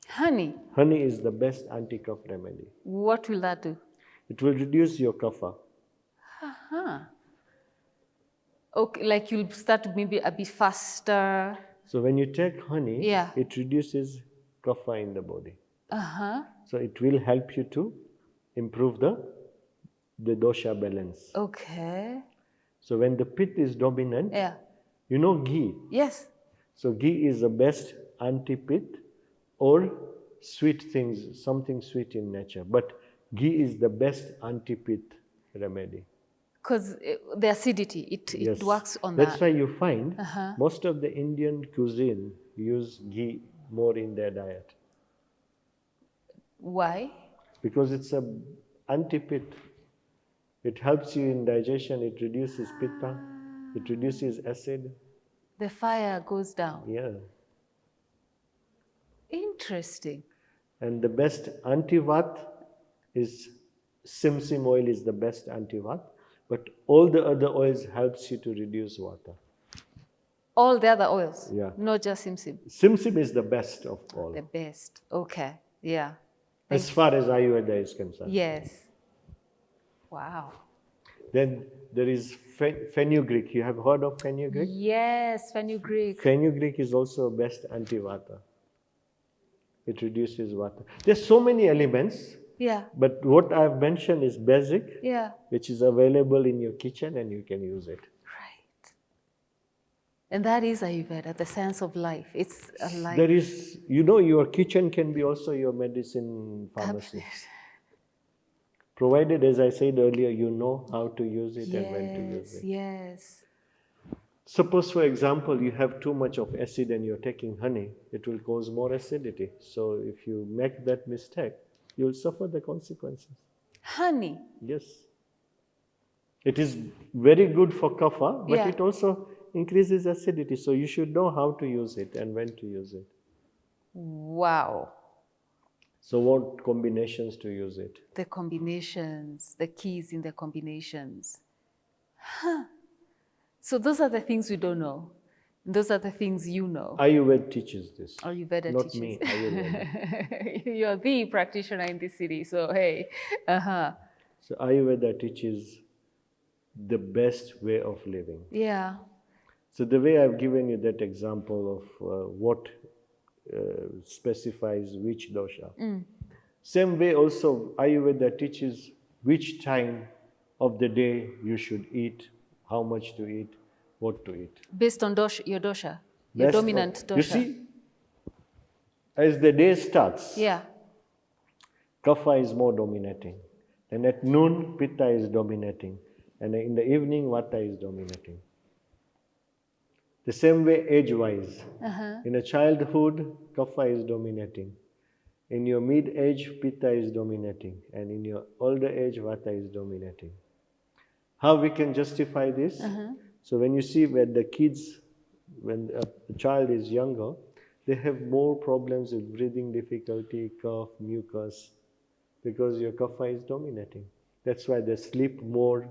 Speaker 1: Honey.
Speaker 2: Honey is the best anti-cough remedy.
Speaker 1: What will that do?
Speaker 2: It will reduce your kapha.
Speaker 1: Okay, like you'll start maybe a bit faster.
Speaker 2: So when you take honey,
Speaker 1: Yeah.
Speaker 2: it reduces kapha in the body. So it will help you to improve the dosha balance.
Speaker 1: Okay.
Speaker 2: So when the pitta is dominant,
Speaker 1: Yeah.
Speaker 2: you know ghee.
Speaker 1: Yes.
Speaker 2: So ghee is the best anti-pitta or sweet things, something sweet in nature. But ghee is the best anti-pitta remedy.
Speaker 1: Because the acidity, it works on that.
Speaker 2: That's why you find most of the Indian cuisine use ghee more in their diet.
Speaker 1: Why?
Speaker 2: Because it's a anti-pitta. It helps you in digestion, it reduces pitta, it reduces acid.
Speaker 1: The fire goes down.
Speaker 2: Yeah.
Speaker 1: Interesting.
Speaker 2: And the best anti-vat is simsim oil is the best anti-vat, but all the other oils helps you to reduce vata.
Speaker 1: All the other oils?
Speaker 2: Yeah.
Speaker 1: Not just simsim?
Speaker 2: Simsim is the best of all.
Speaker 1: The best. Okay. Yeah.
Speaker 2: As far as Ayurveda is concerned.
Speaker 1: Yes. Wow.
Speaker 2: Then there is fenugreek. You have heard of fenugreek?
Speaker 1: Yes, fenugreek.
Speaker 2: Fenugreek is also best anti-vata. It reduces vata. There's so many elements.
Speaker 1: Yeah.
Speaker 2: But what I've mentioned is basic,
Speaker 1: Yeah.
Speaker 2: which is available in your kitchen and you can use it.
Speaker 1: Right. And that is Ayurveda, the sense of life. It's a life.
Speaker 2: There is, your kitchen can be also your medicine pharmacy. Provided, as I said earlier, you know how to use it and when to use it.
Speaker 1: Yes.
Speaker 2: Suppose, for example, you have too much of acid and you're taking honey, it will cause more acidity. So if you make that mistake, you'll suffer the consequences.
Speaker 1: Honey?
Speaker 2: Yes. It is very good for kapha, but it also increases acidity. So you should know how to use it and when to use it.
Speaker 1: Wow.
Speaker 2: So what combinations to use it?
Speaker 1: The combinations, the keys in the combinations. Huh. So those are the things we don't know. Those are the things you know.
Speaker 2: Ayurveda teaches this.
Speaker 1: Ayurveda
Speaker 2: Not
Speaker 1: teaches.
Speaker 2: me, Ayurveda.
Speaker 1: You're the practitioner in this city, so hey.
Speaker 2: So Ayurveda teaches the best way of living.
Speaker 1: Yeah.
Speaker 2: So the way I've given you that example of what specifies which dosha. Same way also Ayurveda teaches which time of the day you should eat, how much to eat, what to eat.
Speaker 1: Based on your dosha? Your
Speaker 2: Best of-
Speaker 1: dominant dosha.
Speaker 2: You see, as the day starts,
Speaker 1: Yeah.
Speaker 2: Kapha is more dominating. And at noon, Pitta is dominating. And in the evening, Vata is dominating. The same way age-wise. In a childhood, Kapha is dominating. In your mid-age, Pitta is dominating. And in your older age, Vata is dominating. How we can justify this? So when you see when the kids, when a child is younger, they have more problems with breathing difficulty, cough, mucus, because your kapha is dominating. That's why they sleep more.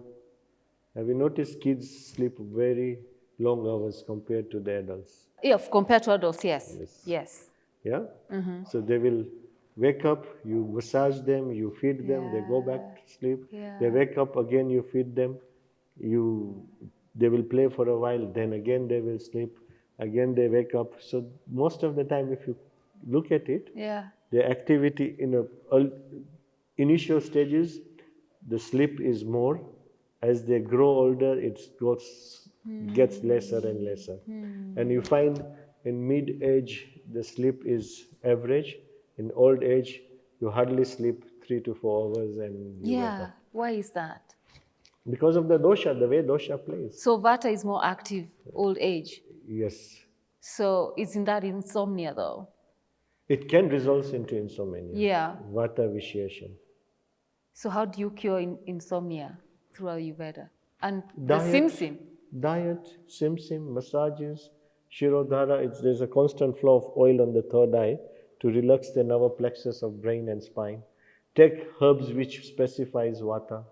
Speaker 2: Have you noticed kids sleep very long hours compared to the adults?
Speaker 1: Yeah, compared to adults, yes.
Speaker 2: Yes.
Speaker 1: Yes.
Speaker 2: Yeah? So they will wake up, you massage them, you feed them, they go back to sleep.
Speaker 1: Yeah.
Speaker 2: They wake up again, you feed them, they will play for a while, then again they will sleep, again they wake up. So most of the time, if you look at it,
Speaker 1: Yeah.
Speaker 2: the activity in initial stages, the sleep is more. As they grow older, it gets lesser and lesser. And you find in mid-age, the sleep is average. In old age, you hardly sleep 3 to 4 hours and you wake
Speaker 1: Yeah.
Speaker 2: up.
Speaker 1: Why is that?
Speaker 2: Because of the dosha, the way dosha plays.
Speaker 1: So Vata is more active old age.
Speaker 2: Yes.
Speaker 1: So isn't that insomnia though?
Speaker 2: It can result into insomnia.
Speaker 1: Yeah.
Speaker 2: Vata vitiation.
Speaker 1: So how do you cure insomnia through Ayurveda? And the
Speaker 2: Diet.
Speaker 1: Sim-Sim?
Speaker 2: Diet, sim-sim, massages, shirodhara. There's a constant flow of oil on the third eye to relax the nerve plexus of brain and spine. Take herbs which specifies vata.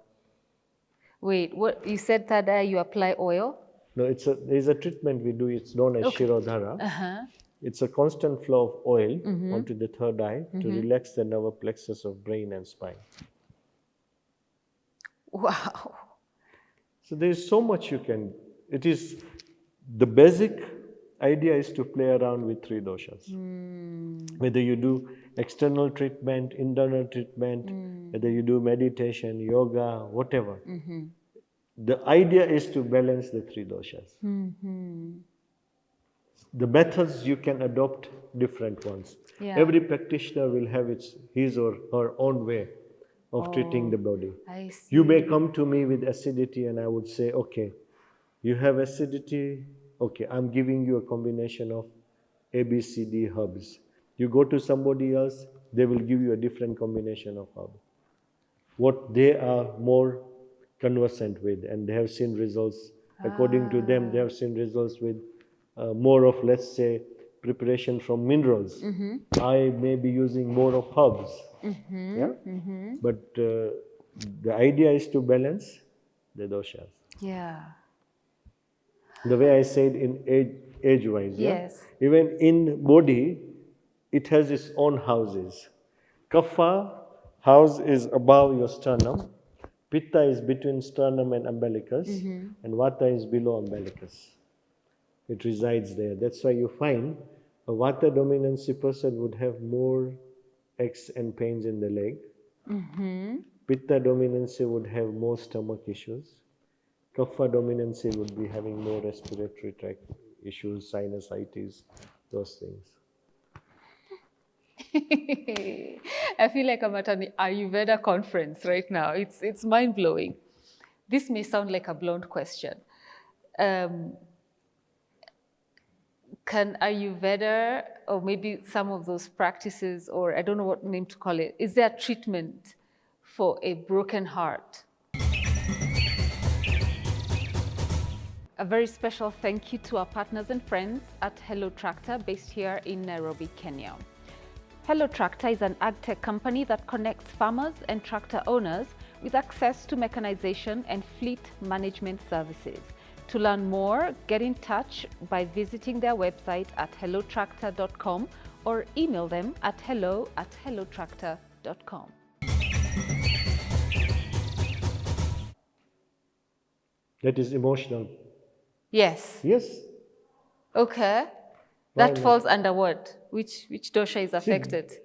Speaker 1: Wait, what you said third eye you apply oil?
Speaker 2: No, there's a treatment we do. It's known as shirodhara. It's a constant flow of oil onto the third eye to relax the nerve plexus of brain and spine.
Speaker 1: Wow.
Speaker 2: So there is so much you can. It is the basic idea is to play around with 3 doshas. Whether you do external treatment, internal treatment, whether you do meditation, yoga, whatever. The idea is to balance the 3 doshas. The methods you can adopt different ones.
Speaker 1: Yeah.
Speaker 2: Every practitioner will have his or her own way of treating the body.
Speaker 1: I see.
Speaker 2: You may come to me with acidity and I would say, okay, you have acidity, okay, I'm giving you a combination of A, B, C, D herbs. You go to somebody else, they will give you a different combination of herbs. What they are more conversant with, and they have seen results. According to them, they have seen results with more of, let's say, preparation from minerals. I may be using more of herbs. Yeah? But the idea is to balance the doshas.
Speaker 1: Yeah.
Speaker 2: The way I said in age-wise.
Speaker 1: Yes.
Speaker 2: Yeah? Even in body, it has its own houses. Kapha house is above your sternum. Pitta is between sternum and umbilicus. And Vata is below umbilicus. It resides there. That's why you find a Vata dominancy person would have more aches and pains in the leg. Pitta dominancy would have more stomach issues. Kapha dominancy would be having more respiratory tract issues, sinusitis, those things.
Speaker 1: I feel like I'm at an Ayurveda conference right now. It's mind-blowing. This may sound like a blunt question. Can Ayurveda, or maybe some of those practices, or I don't know what name to call it, is there a treatment for a broken heart? A very special thank you to our partners and friends at Hello Tractor, based here in Nairobi, Kenya. Hello Tractor is an ag-tech company that connects farmers and tractor owners with access to mechanization and fleet management services. To learn more, get in touch by visiting their website at hellotractor.com or email them at hello@hellotractor.com.
Speaker 2: That is emotional.
Speaker 1: Yes.
Speaker 2: Yes.
Speaker 1: Okay.
Speaker 2: Why
Speaker 1: That
Speaker 2: not?
Speaker 1: falls under what? Which dosha is affected?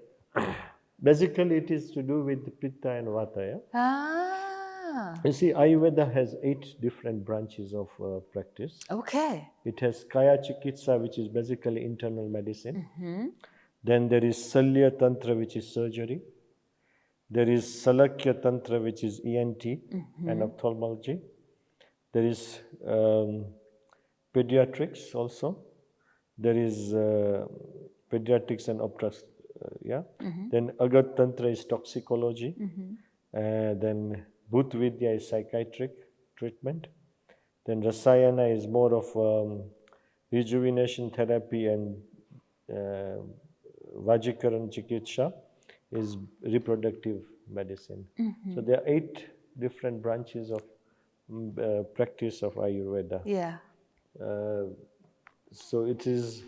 Speaker 2: Basically, it is to do with Pitta and Vata. Yeah? You see, Ayurveda has 8 different branches of practice.
Speaker 1: Okay.
Speaker 2: It has Kaya Chikitsa, which is basically internal medicine. Then there is Salya Tantra, which is surgery. There is Salakya Tantra, which is ENT and ophthalmology. There is pediatrics also. There is pediatrics and Then Agat Tantra is toxicology. Then Bhut Vidya is psychiatric treatment. Then Rasayana is more of rejuvenation therapy, and Vajikaran Chikitsa is reproductive medicine. So there are 8 different branches of practice of Ayurveda.
Speaker 1: Yeah.
Speaker 2: So it is,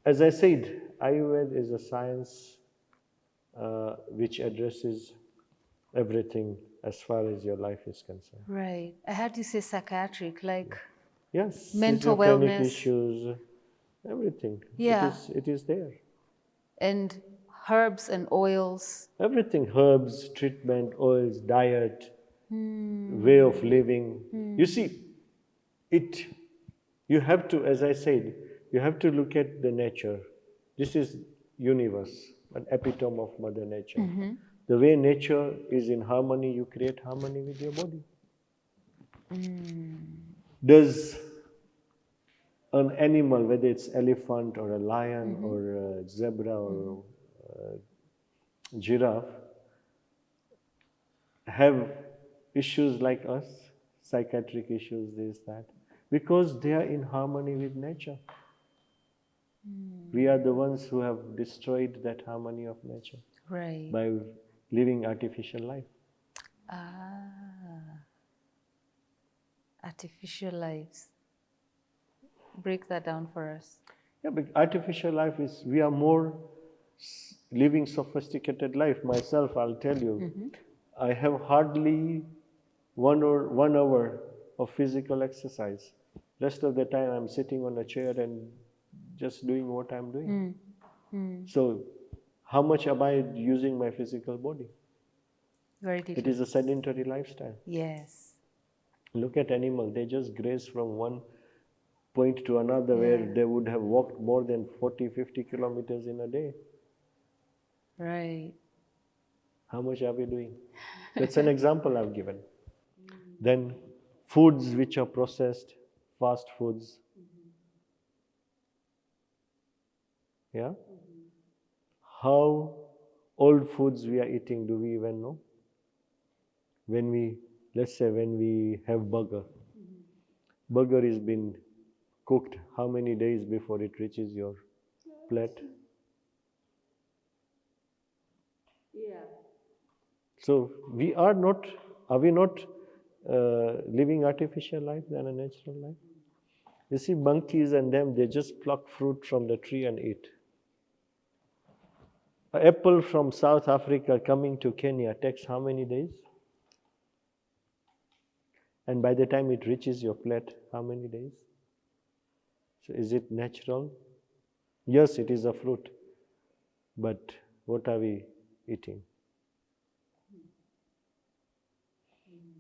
Speaker 2: as I said, Ayurveda is a science which addresses everything as far as your life is concerned.
Speaker 1: Right. I heard you say psychiatric, like
Speaker 2: Yes,
Speaker 1: mental
Speaker 2: schizophrenic
Speaker 1: wellness.
Speaker 2: issues, everything.
Speaker 1: Yeah.
Speaker 2: It is there.
Speaker 1: And herbs and oils.
Speaker 2: Everything, herbs, treatment, oils, diet, way of living. You see, you have to, as I said, you have to look at the nature. This is universe, an epitome of Mother Nature. The way nature is in harmony, you create harmony with your body. Does an animal, whether it's elephant or a lion or a zebra or a giraffe, have issues like us, psychiatric issues, this, that? Because they are in harmony with nature. We are the ones who have destroyed that harmony of nature by living artificial life.
Speaker 1: Artificial lives. Break that down for us.
Speaker 2: Yeah, but artificial life is, we are more living sophisticated life. Myself, I'll tell you, I have hardly 1 hour of physical exercise. Rest of the time I'm sitting on a chair and just doing what I'm doing. So how much am I using my physical body?
Speaker 1: Very different.
Speaker 2: It is a sedentary lifestyle.
Speaker 1: Yes.
Speaker 2: Look at animals, they just graze from one point to another where they would have walked more than 40, 50 kilometers in a day.
Speaker 1: Right.
Speaker 2: How much are we doing? That's an example I've given. Then foods which are processed, fast foods. Yeah? How old foods we are eating, do we even know? When we, let's say when we have burger. Burger has been cooked how many days before it reaches your plate?
Speaker 1: Yeah.
Speaker 2: So are we not living artificial life than a natural life? You see, monkeys and them, they just pluck fruit from the tree and eat. An apple from South Africa coming to Kenya takes how many days? And by the time it reaches your plate, how many days? So is it natural? Yes, it is a fruit. But what are we eating?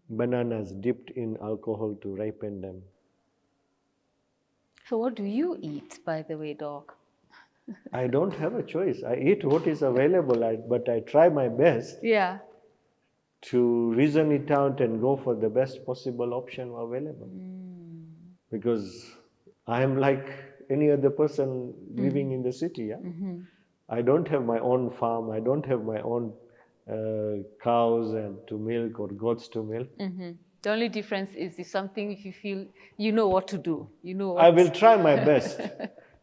Speaker 2: Bananas dipped in alcohol to ripen them.
Speaker 1: So what do you eat, by the way, Doc?
Speaker 2: I don't have a choice. I eat what is available, but I try my best to reason it out and go for the best possible option available. Because I am like any other person living in the city. Yeah? I don't have my own farm. I don't have my own cows and to milk or goats to milk.
Speaker 1: The only difference is if you feel you know what to do.
Speaker 2: I will try my best.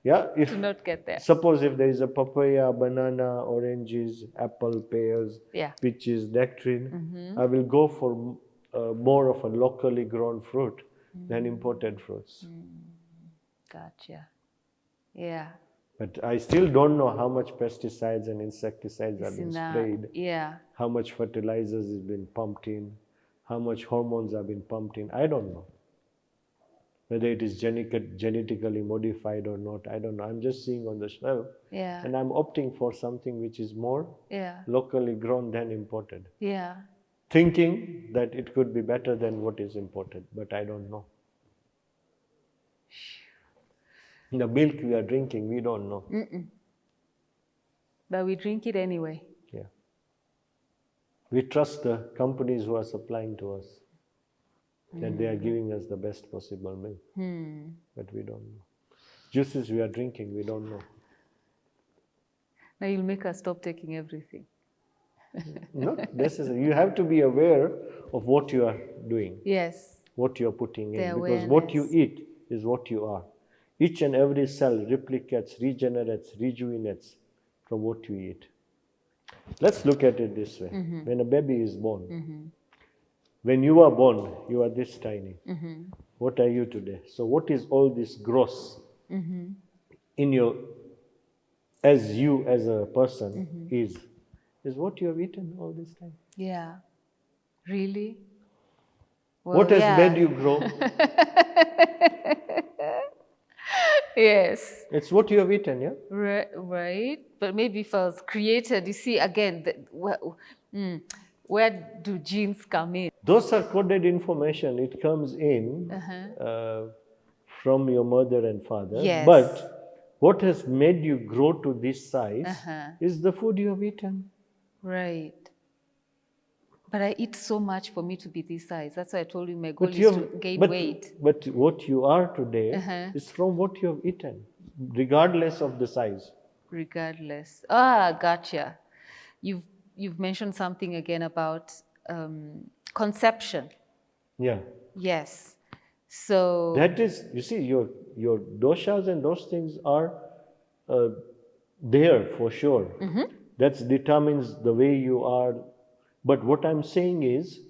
Speaker 2: Yeah,
Speaker 1: to not get there.
Speaker 2: Suppose if there is a papaya, banana, oranges, apple, pears, peaches, nectarine, I will go for more of a locally grown fruit than imported fruits.
Speaker 1: Gotcha. Yeah.
Speaker 2: But I still don't know how much pesticides and insecticides have been sprayed.
Speaker 1: Yeah.
Speaker 2: How much fertilizers has been pumped in. How much hormones have been pumped in. I don't know. Whether it is genetically modified or not, I don't know. I'm just seeing on the shelf.
Speaker 1: Yeah.
Speaker 2: And I'm opting for something which is more locally grown than imported.
Speaker 1: Yeah.
Speaker 2: thinking that it could be better than what is imported, but I don't know. The milk we are drinking, we don't know.
Speaker 1: But we drink it anyway.
Speaker 2: Yeah. We trust the companies who are supplying to us, that they are giving us the best possible milk. But we don't know. Juices we are drinking, we don't know.
Speaker 1: Now you'll make us stop taking everything.
Speaker 2: Not necessarily. You have to be aware of what you are doing.
Speaker 1: Yes.
Speaker 2: What you are putting in.
Speaker 1: The
Speaker 2: Because what you
Speaker 1: awareness.
Speaker 2: eat is what you are. Each and every cell replicates, regenerates, rejuvenates from what you eat. Let's look at it this way. When a baby is born, when you are born, you are this tiny. What are you today? So what is all this gross in your, as you as a person is what you have eaten all this time.
Speaker 1: Yeah. Really? Well,
Speaker 2: What has made you grow?
Speaker 1: Yes.
Speaker 2: It's what you have eaten, yeah?
Speaker 1: Right. But maybe if I was created, you see, again, where do genes come in?
Speaker 2: Those are coded information. It comes in from your mother and father.
Speaker 1: Yes.
Speaker 2: But what has made you grow to this size is the food you have eaten.
Speaker 1: Right. But I eat so much for me to be this size. That's why I told you my goal is to gain weight.
Speaker 2: But what you are today is from what you have eaten, regardless of the size.
Speaker 1: Regardless. Ah, gotcha. You've mentioned something again about conception.
Speaker 2: Yeah.
Speaker 1: Yes. So
Speaker 2: that is, you see, your doshas and those things are there for sure. That determines the way you are. But what I'm saying is,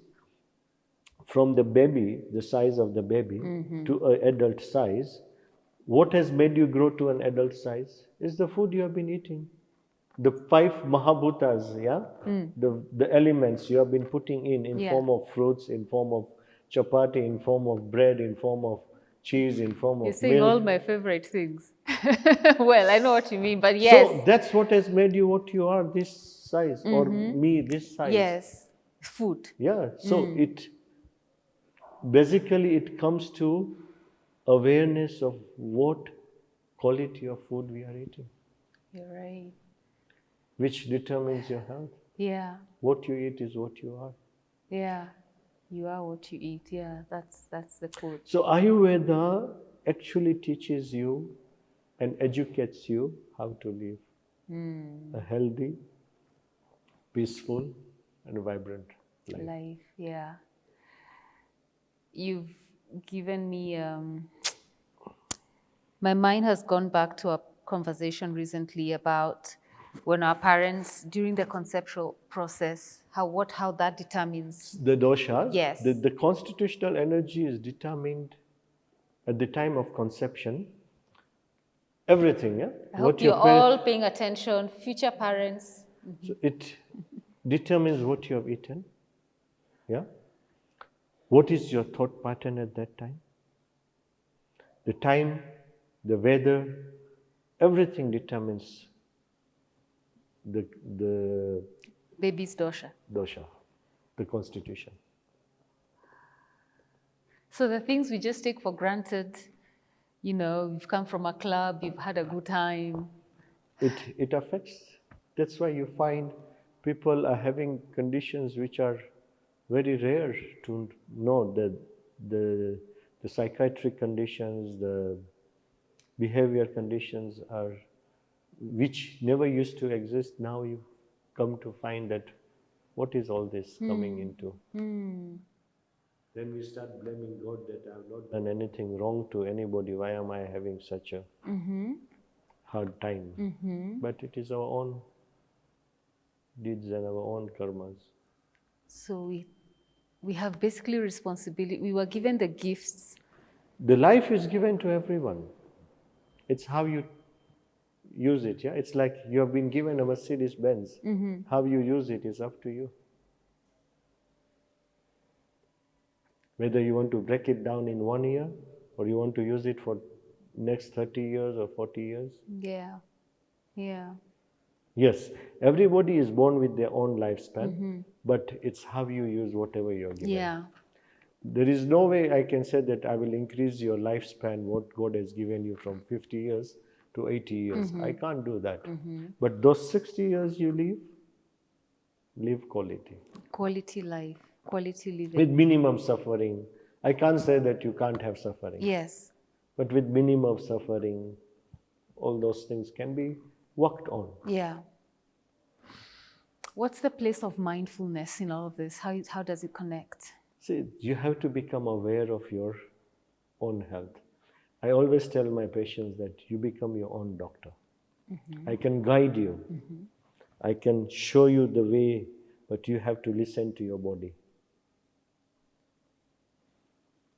Speaker 2: from the baby, the size of the baby, to an adult size, what has made you grow to an adult size is the food you have been eating. The 5 mahabhutas, yeah? The elements you have been putting in form of fruits, in form of chapati, in form of bread, in form of cheese, in form of milk.
Speaker 1: You're saying all my favorite things. Well, I know what you mean, but yes.
Speaker 2: So that's what has made you what you are, this size, or me, this size.
Speaker 1: Yes, food.
Speaker 2: Yeah, so basically it comes to awareness of what quality of food we are eating.
Speaker 1: You're right.
Speaker 2: Which determines your health.
Speaker 1: Yeah.
Speaker 2: What you eat is what you are.
Speaker 1: Yeah. You are what you eat. Yeah, that's the quote.
Speaker 2: So Ayurveda actually teaches you and educates you how to live a healthy, peaceful, and vibrant life.
Speaker 1: Yeah. You've given me. My mind has gone back to a conversation recently about when our parents, during the conceptual process, how that determines
Speaker 2: the doshas.
Speaker 1: Yes.
Speaker 2: The constitutional energy is determined at the time of conception. Everything, yeah.
Speaker 1: I hope you're all paying attention, future parents.
Speaker 2: So it determines what you have eaten. Yeah. What is your thought pattern at that time? The time, the weather, everything determines the
Speaker 1: baby's dosha,
Speaker 2: the constitution.
Speaker 1: So the things we just take for granted, you've come from a club, you've had a good time.
Speaker 2: It affects. That's why you find people are having conditions which are very rare to know. The psychiatric conditions, the behavior conditions are, which never used to exist. Now you come to find that what is all this coming into? Then we start blaming God that I have not done anything wrong to anybody. Why am I having such a hard time? But it is our own deeds and our own karmas.
Speaker 1: So we have basically responsibility. We were given the gifts.
Speaker 2: The life is given to everyone. It's how you use it. Yeah, it's like you have been given a Mercedes Benz. How you use it is up to you. Whether you want to break it down in 1 year or you want to use it for next 30 years or 40 years.
Speaker 1: Yeah.
Speaker 2: Yes, everybody is born with their own lifespan. but it's how you use whatever you're given.
Speaker 1: Yeah.
Speaker 2: There is no way I can say that I will increase your lifespan, what God has given you from 50 years to 80 years. I can't do that. But those 60 years you live quality.
Speaker 1: Quality life, quality
Speaker 2: With
Speaker 1: living.
Speaker 2: minimum suffering. I can't say that you can't have suffering.
Speaker 1: Yes.
Speaker 2: But with minimum suffering, all those things can be worked on.
Speaker 1: Yeah. What's the place of mindfulness in all of this? How does it connect?
Speaker 2: See, you have to become aware of your own health. I always tell my patients that you become your own doctor. I can guide you. I can show you the way, but you have to listen to your body.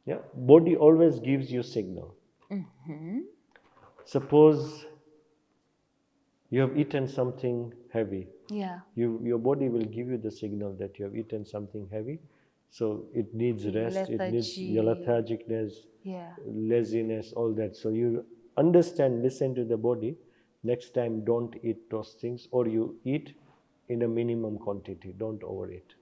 Speaker 2: Yeah, body always gives you signal. Suppose you have eaten something heavy.
Speaker 1: Yeah.
Speaker 2: Your body will give you the signal that you have eaten something heavy. So it needs rest, it needs lethargicness, laziness, all that. So you understand, listen to the body. Next time, don't eat those things, or you eat in a minimum quantity. Don't overeat.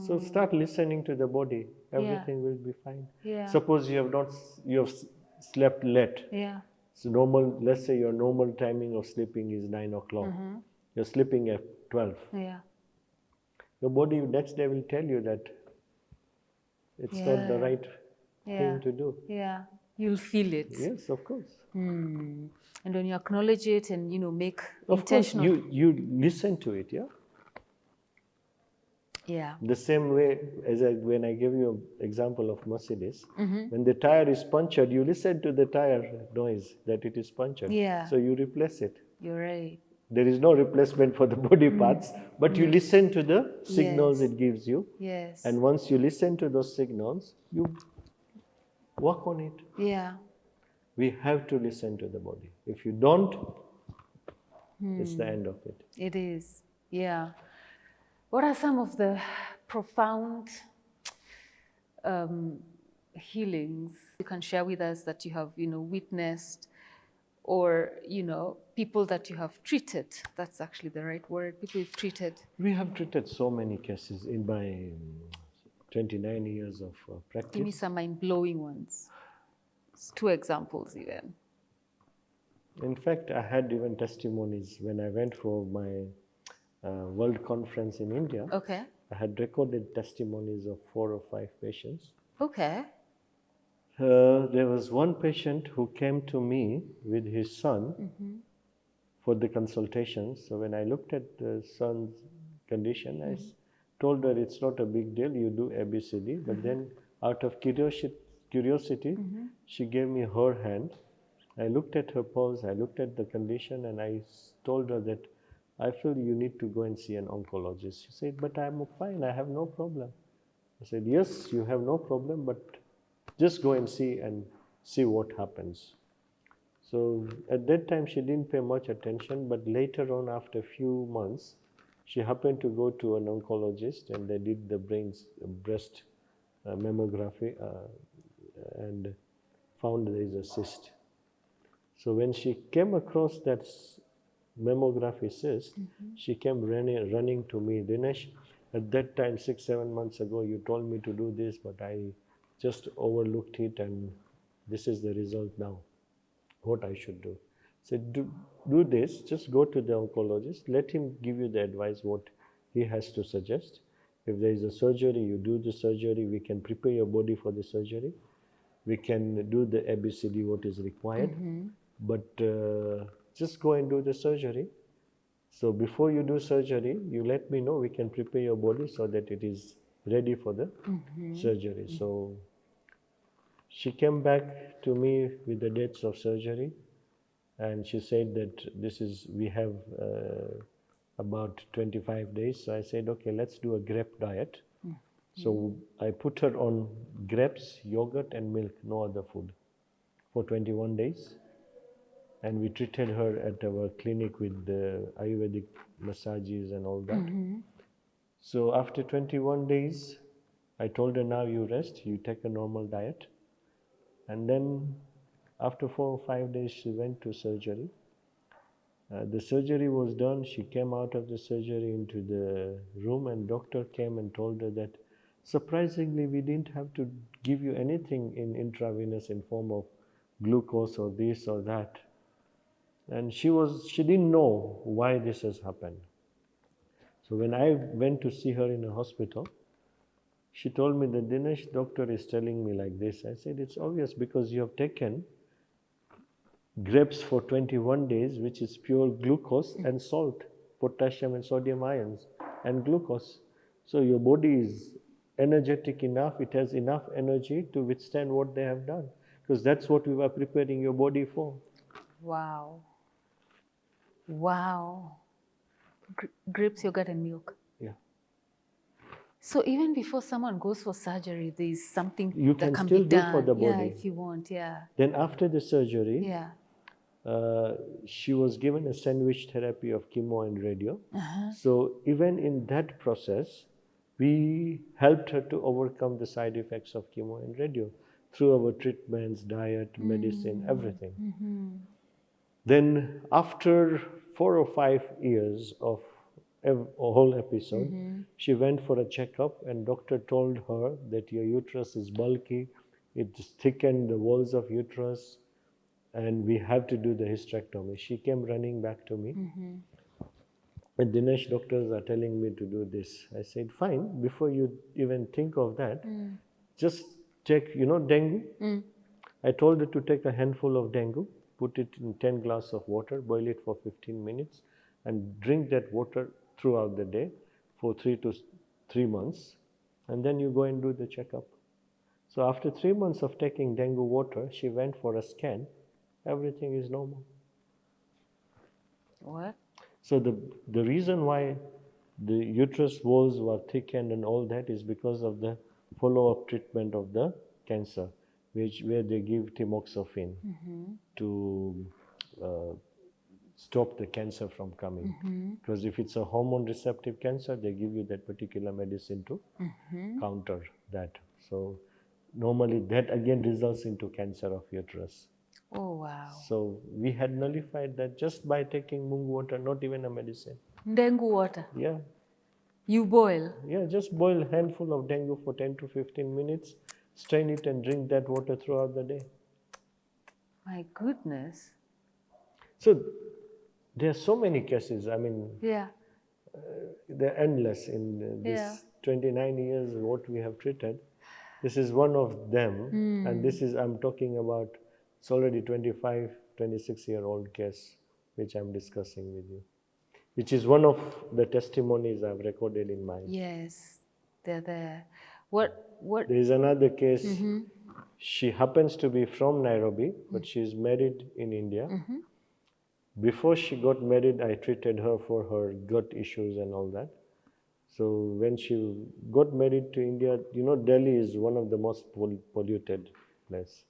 Speaker 2: So start listening to the body. Everything will be fine.
Speaker 1: Yeah.
Speaker 2: Suppose you have slept late.
Speaker 1: Yeah.
Speaker 2: So let's say your normal timing of sleeping is 9 o'clock. You're sleeping at 12.
Speaker 1: Yeah.
Speaker 2: Your body next day will tell you that it's not the right thing to do.
Speaker 1: Yeah. You'll feel it.
Speaker 2: Yes, of course.
Speaker 1: And when you acknowledge it and, make
Speaker 2: Of course,
Speaker 1: intentional.
Speaker 2: you listen to it, yeah?
Speaker 1: Yeah.
Speaker 2: The same way as when I gave you an example of Mercedes, when the tire is punctured, you listen to the tire noise that it is punctured.
Speaker 1: Yeah.
Speaker 2: So you replace it.
Speaker 1: You're right.
Speaker 2: There is no replacement for the body parts, but you listen to the signals it gives you.
Speaker 1: Yes.
Speaker 2: And once you listen to those signals, you work on it.
Speaker 1: Yeah.
Speaker 2: We have to listen to the body. If you don't, it's the end of it.
Speaker 1: It is. Yeah. What are some of the profound healings you can share with us that you have, witnessed, or, people that you have treated? That's actually the right word. People you've treated.
Speaker 2: We have treated so many cases in my 29 years of practice.
Speaker 1: Give me some mind-blowing ones. 2 examples even.
Speaker 2: In fact, I had even testimonies when I went for my world conference in India.
Speaker 1: Okay.
Speaker 2: I had recorded testimonies of 4 or 5 patients.
Speaker 1: Okay.
Speaker 2: There was one patient who came to me with his son for the consultation. So when I looked at the son's condition, I told her it's not a big deal, you do ABCD. But then out of curiosity, she gave me her hand. I looked at her pulse, I looked at the condition, and I told her that I feel you need to go and see an oncologist. She said, but I'm fine, I have no problem. I said, yes, you have no problem, but just go and see what happens. So at that time, she didn't pay much attention, but later on, after a few months, she happened to go to an oncologist, and they did the breast mammography and found there is a cyst. So when she came across that mammography cyst, she came running to me. Dinesh, at that time, 6-7 months ago, you told me to do this, but I just overlooked it, and this is the result now. What I should do? So do this, just go to the oncologist, let him give you the advice what he has to suggest. If there is a surgery, you do the surgery, we can prepare your body for the surgery. We can do the ABCD what is required, but just go and do the surgery. So before you do surgery, you let me know, we can prepare your body so that it is ready for the surgery. So she came back to me with the dates of surgery, and she said that we have about 25 days. So I said, okay, let's do a grape diet. So I put her on grapes, yogurt and milk, no other food, for 21 days. And we treated her at our clinic with the Ayurvedic massages and all that. So after 21 days, I told her, now you rest, you take a normal diet. And then after 4 or 5 days, she went to surgery. The surgery was done. She came out of the surgery into the room, and doctor came and told her that surprisingly we didn't have to give you anything in intravenous in form of glucose or this or that. And she didn't know why this has happened. So when I went to see her in a hospital, she told me that Dinesh, doctor is telling me like this. I said, it's obvious because you have taken grapes for 21 days, which is pure glucose and salt, potassium and sodium ions, and glucose. So your body is energetic enough, it has enough energy to withstand what they have done. Because that's what we were preparing your body for.
Speaker 1: Wow. Wow. Grapes, yogurt, and milk.
Speaker 2: Yeah.
Speaker 1: So even before someone goes for surgery, there's something
Speaker 2: You
Speaker 1: that
Speaker 2: can
Speaker 1: can
Speaker 2: still
Speaker 1: be
Speaker 2: do
Speaker 1: done.
Speaker 2: for the body.
Speaker 1: Yeah, if you want, yeah.
Speaker 2: Then after the surgery,
Speaker 1: Yeah.
Speaker 2: she was given a sandwich therapy of chemo and radio. So even in that process, we helped her to overcome the side effects of chemo and radio through our treatments, diet, medicine, everything. Then after 4 or 5 years of a whole episode, she went for a checkup, and doctor told her that your uterus is bulky, it's thickened the walls of uterus, and we have to do the hysterectomy. She came running back to me. And Dinesh, doctors are telling me to do this. I said, fine, before you even think of that, just take, dengue? I told her to take a handful of dengue, put it in 10 glasses of water, boil it for 15 minutes, and drink that water throughout the day for 3 months. And then you go and do the checkup. So after 3 months of taking dengue water, she went for a scan. Everything is normal.
Speaker 1: What?
Speaker 2: So the reason why the uterus walls were thickened and all that is because of the follow-up treatment of the cancer, where they give tamoxifen to stop the cancer from coming. Because if it's a hormone receptive cancer, they give you that particular medicine to counter that. So normally that again results into cancer of uterus.
Speaker 1: Oh, wow.
Speaker 2: So we had nullified that just by taking mung water, not even a medicine.
Speaker 1: Dengue water?
Speaker 2: Yeah.
Speaker 1: You boil?
Speaker 2: Yeah, just boil a handful of dengue for 10 to 15 minutes, strain it and drink that water throughout the day.
Speaker 1: My goodness.
Speaker 2: So there are so many cases. I mean,
Speaker 1: yeah,
Speaker 2: they're endless in this 29 years what we have treated. This is one of them. And this is, I'm talking about, it's already 25, 26-year-old case, which I'm discussing with you, which is one of the testimonies I've recorded in mine.
Speaker 1: Yes, they're there. What?
Speaker 2: There is another case. She happens to be from Nairobi, but she's married in India. Before she got married, I treated her for her gut issues and all that. So when she got married to India, Delhi is one of the most polluted places.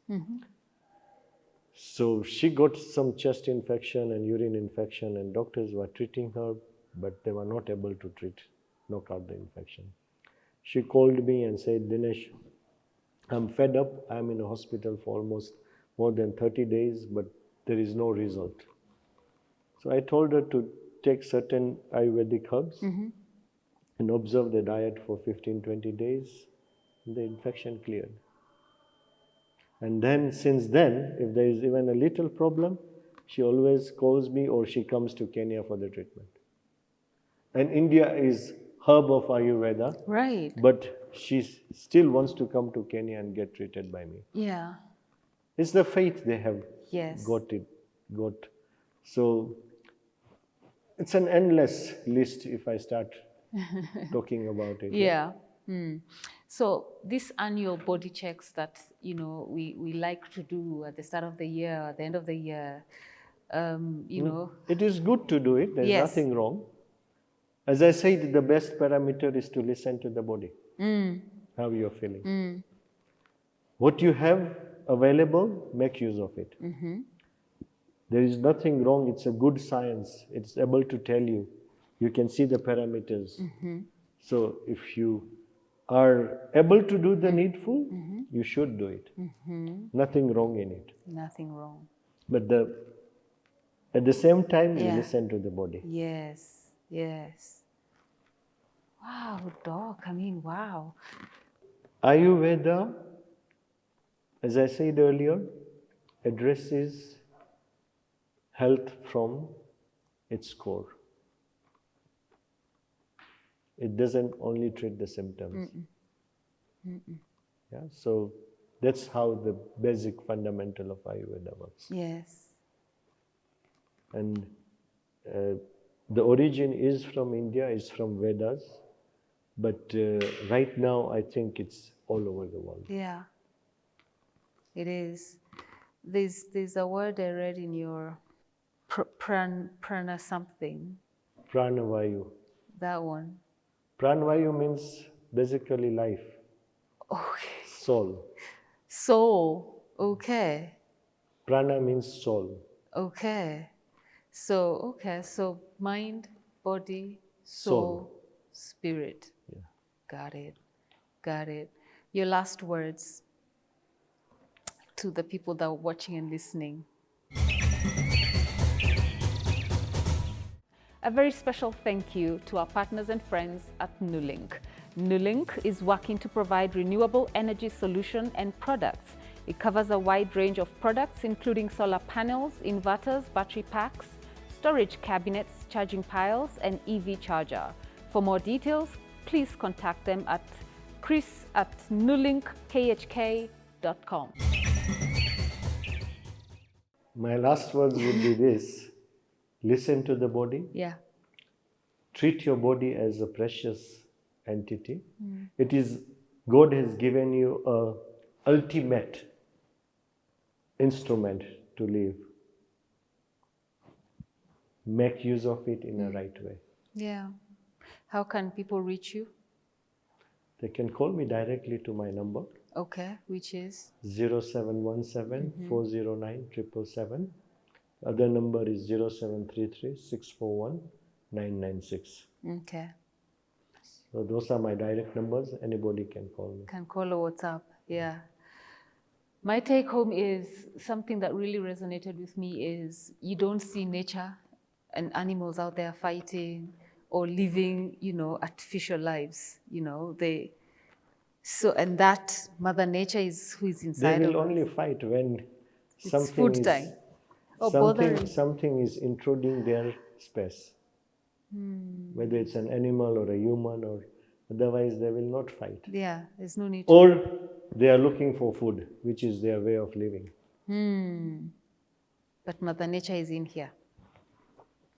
Speaker 2: So she got some chest infection and urine infection, and doctors were treating her, but they were not able to knock out the infection. She called me and said, Dinesh, I'm fed up. I'm in a hospital for almost more than 30 days, but there is no result. So I told her to take certain Ayurvedic herbs and observe the diet for 15-20 days. The infection cleared. And then, since then, if there is even a little problem, she always calls me or she comes to Kenya for the treatment. And India is hub of Ayurveda.
Speaker 1: Right.
Speaker 2: But she still wants to come to Kenya and get treated by me.
Speaker 1: Yeah.
Speaker 2: It's the faith they have got. So it's an endless list if I start talking about it.
Speaker 1: Yeah. So these annual body checks that we like to do at the start of the year, at the end of the year,
Speaker 2: it is good to do it. There's nothing wrong. As I said, the best parameter is to listen to the body. How you're feeling. What you have available, make use of it. There is nothing wrong. It's a good science. It's able to tell you. You can see the parameters. So if you are able to do the needful, you should do it. Nothing wrong in it.
Speaker 1: Nothing wrong.
Speaker 2: But the At the same time, you
Speaker 1: Yeah.
Speaker 2: listen to the body.
Speaker 1: Yes, yes. Wow, doc, I mean, wow.
Speaker 2: Ayurveda, as I said earlier, addresses health from its core. It doesn't only treat the symptoms. Yeah, so that's how the basic fundamental of Ayurveda works.
Speaker 1: Yes.
Speaker 2: And the origin is from India, it's from Vedas, but right now I think it's all over the world.
Speaker 1: Yeah, it is. There's a word I read in your prana something,
Speaker 2: Pranavayu.
Speaker 1: that one.
Speaker 2: Pranavayu means basically life,
Speaker 1: Okay.
Speaker 2: soul.
Speaker 1: Soul, okay,
Speaker 2: Prana means soul.
Speaker 1: okay. So mind, body, soul, spirit.
Speaker 2: Yeah.
Speaker 1: Got it, got it. Your last words to the people that are watching and listening. A very special thank you to our partners and friends at Nulink. Nulink is working to provide renewable energy solution and products. It covers a wide range of products, including solar panels, inverters, battery packs, storage cabinets, charging piles, and EV charger. For more details, please contact them at chris@nulinkhk.com.
Speaker 2: My last words would be this: listen to the body.
Speaker 1: Yeah.
Speaker 2: Treat your body as a precious entity. It is, God has given you a ultimate instrument to live. Make use of it in a right way.
Speaker 1: Yeah. How can people reach you?
Speaker 2: They can call me directly to my number,
Speaker 1: Okay, which is?
Speaker 2: 0717 409 777. Other number is 0733 641 996.
Speaker 1: Okay.
Speaker 2: So those are my direct numbers. Anybody can call me.
Speaker 1: Can call or WhatsApp, yeah. My take home is something that really resonated with me is you don't see nature and animals out there fighting or living, artificial lives, and that Mother Nature is who is inside
Speaker 2: They
Speaker 1: of
Speaker 2: will
Speaker 1: us.
Speaker 2: only fight when
Speaker 1: It's food time.
Speaker 2: something is intruding their space. Whether it's an animal or a human, or otherwise they will not fight.
Speaker 1: Yeah, there's no need to.
Speaker 2: Or they are looking for food, which is their way of living.
Speaker 1: But Mother Nature is in here.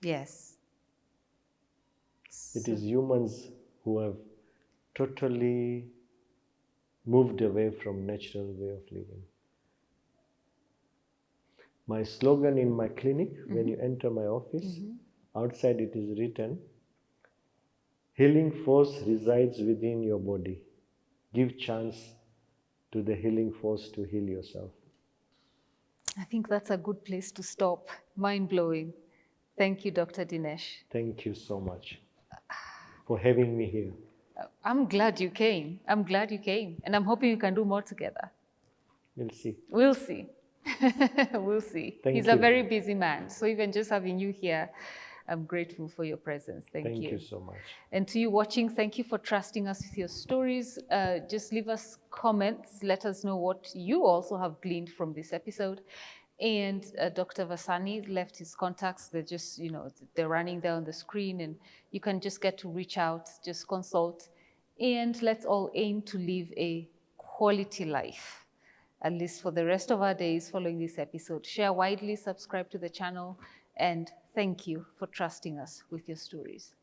Speaker 1: Yes.
Speaker 2: It is humans who have totally moved away from natural way of living. My slogan in my clinic, when you enter my office, outside it is written, healing force resides within your body. Give chance to the healing force to heal yourself.
Speaker 1: I think that's a good place to stop. Mind-blowing. Thank you, Dr. Dinesh.
Speaker 2: Thank you so much for having me here.
Speaker 1: I'm glad you came. I'm glad you came. And I'm hoping we can do more together.
Speaker 2: We'll see.
Speaker 1: We'll see. We'll see.
Speaker 2: Thank
Speaker 1: He's
Speaker 2: you.
Speaker 1: a very busy man. So even just having you here, I'm grateful for your presence. Thank you.
Speaker 2: Thank you so much.
Speaker 1: And to you watching, thank you for trusting us with your stories. Just leave us comments. Let us know what you also have gleaned from this episode. And Dr. Varsani left his contacts. They're just, they're running there on the screen, and you can just get to reach out, just consult. And let's all aim to live a quality life, at least for the rest of our days following this episode. Share widely, subscribe to the channel, and thank you for trusting us with your stories.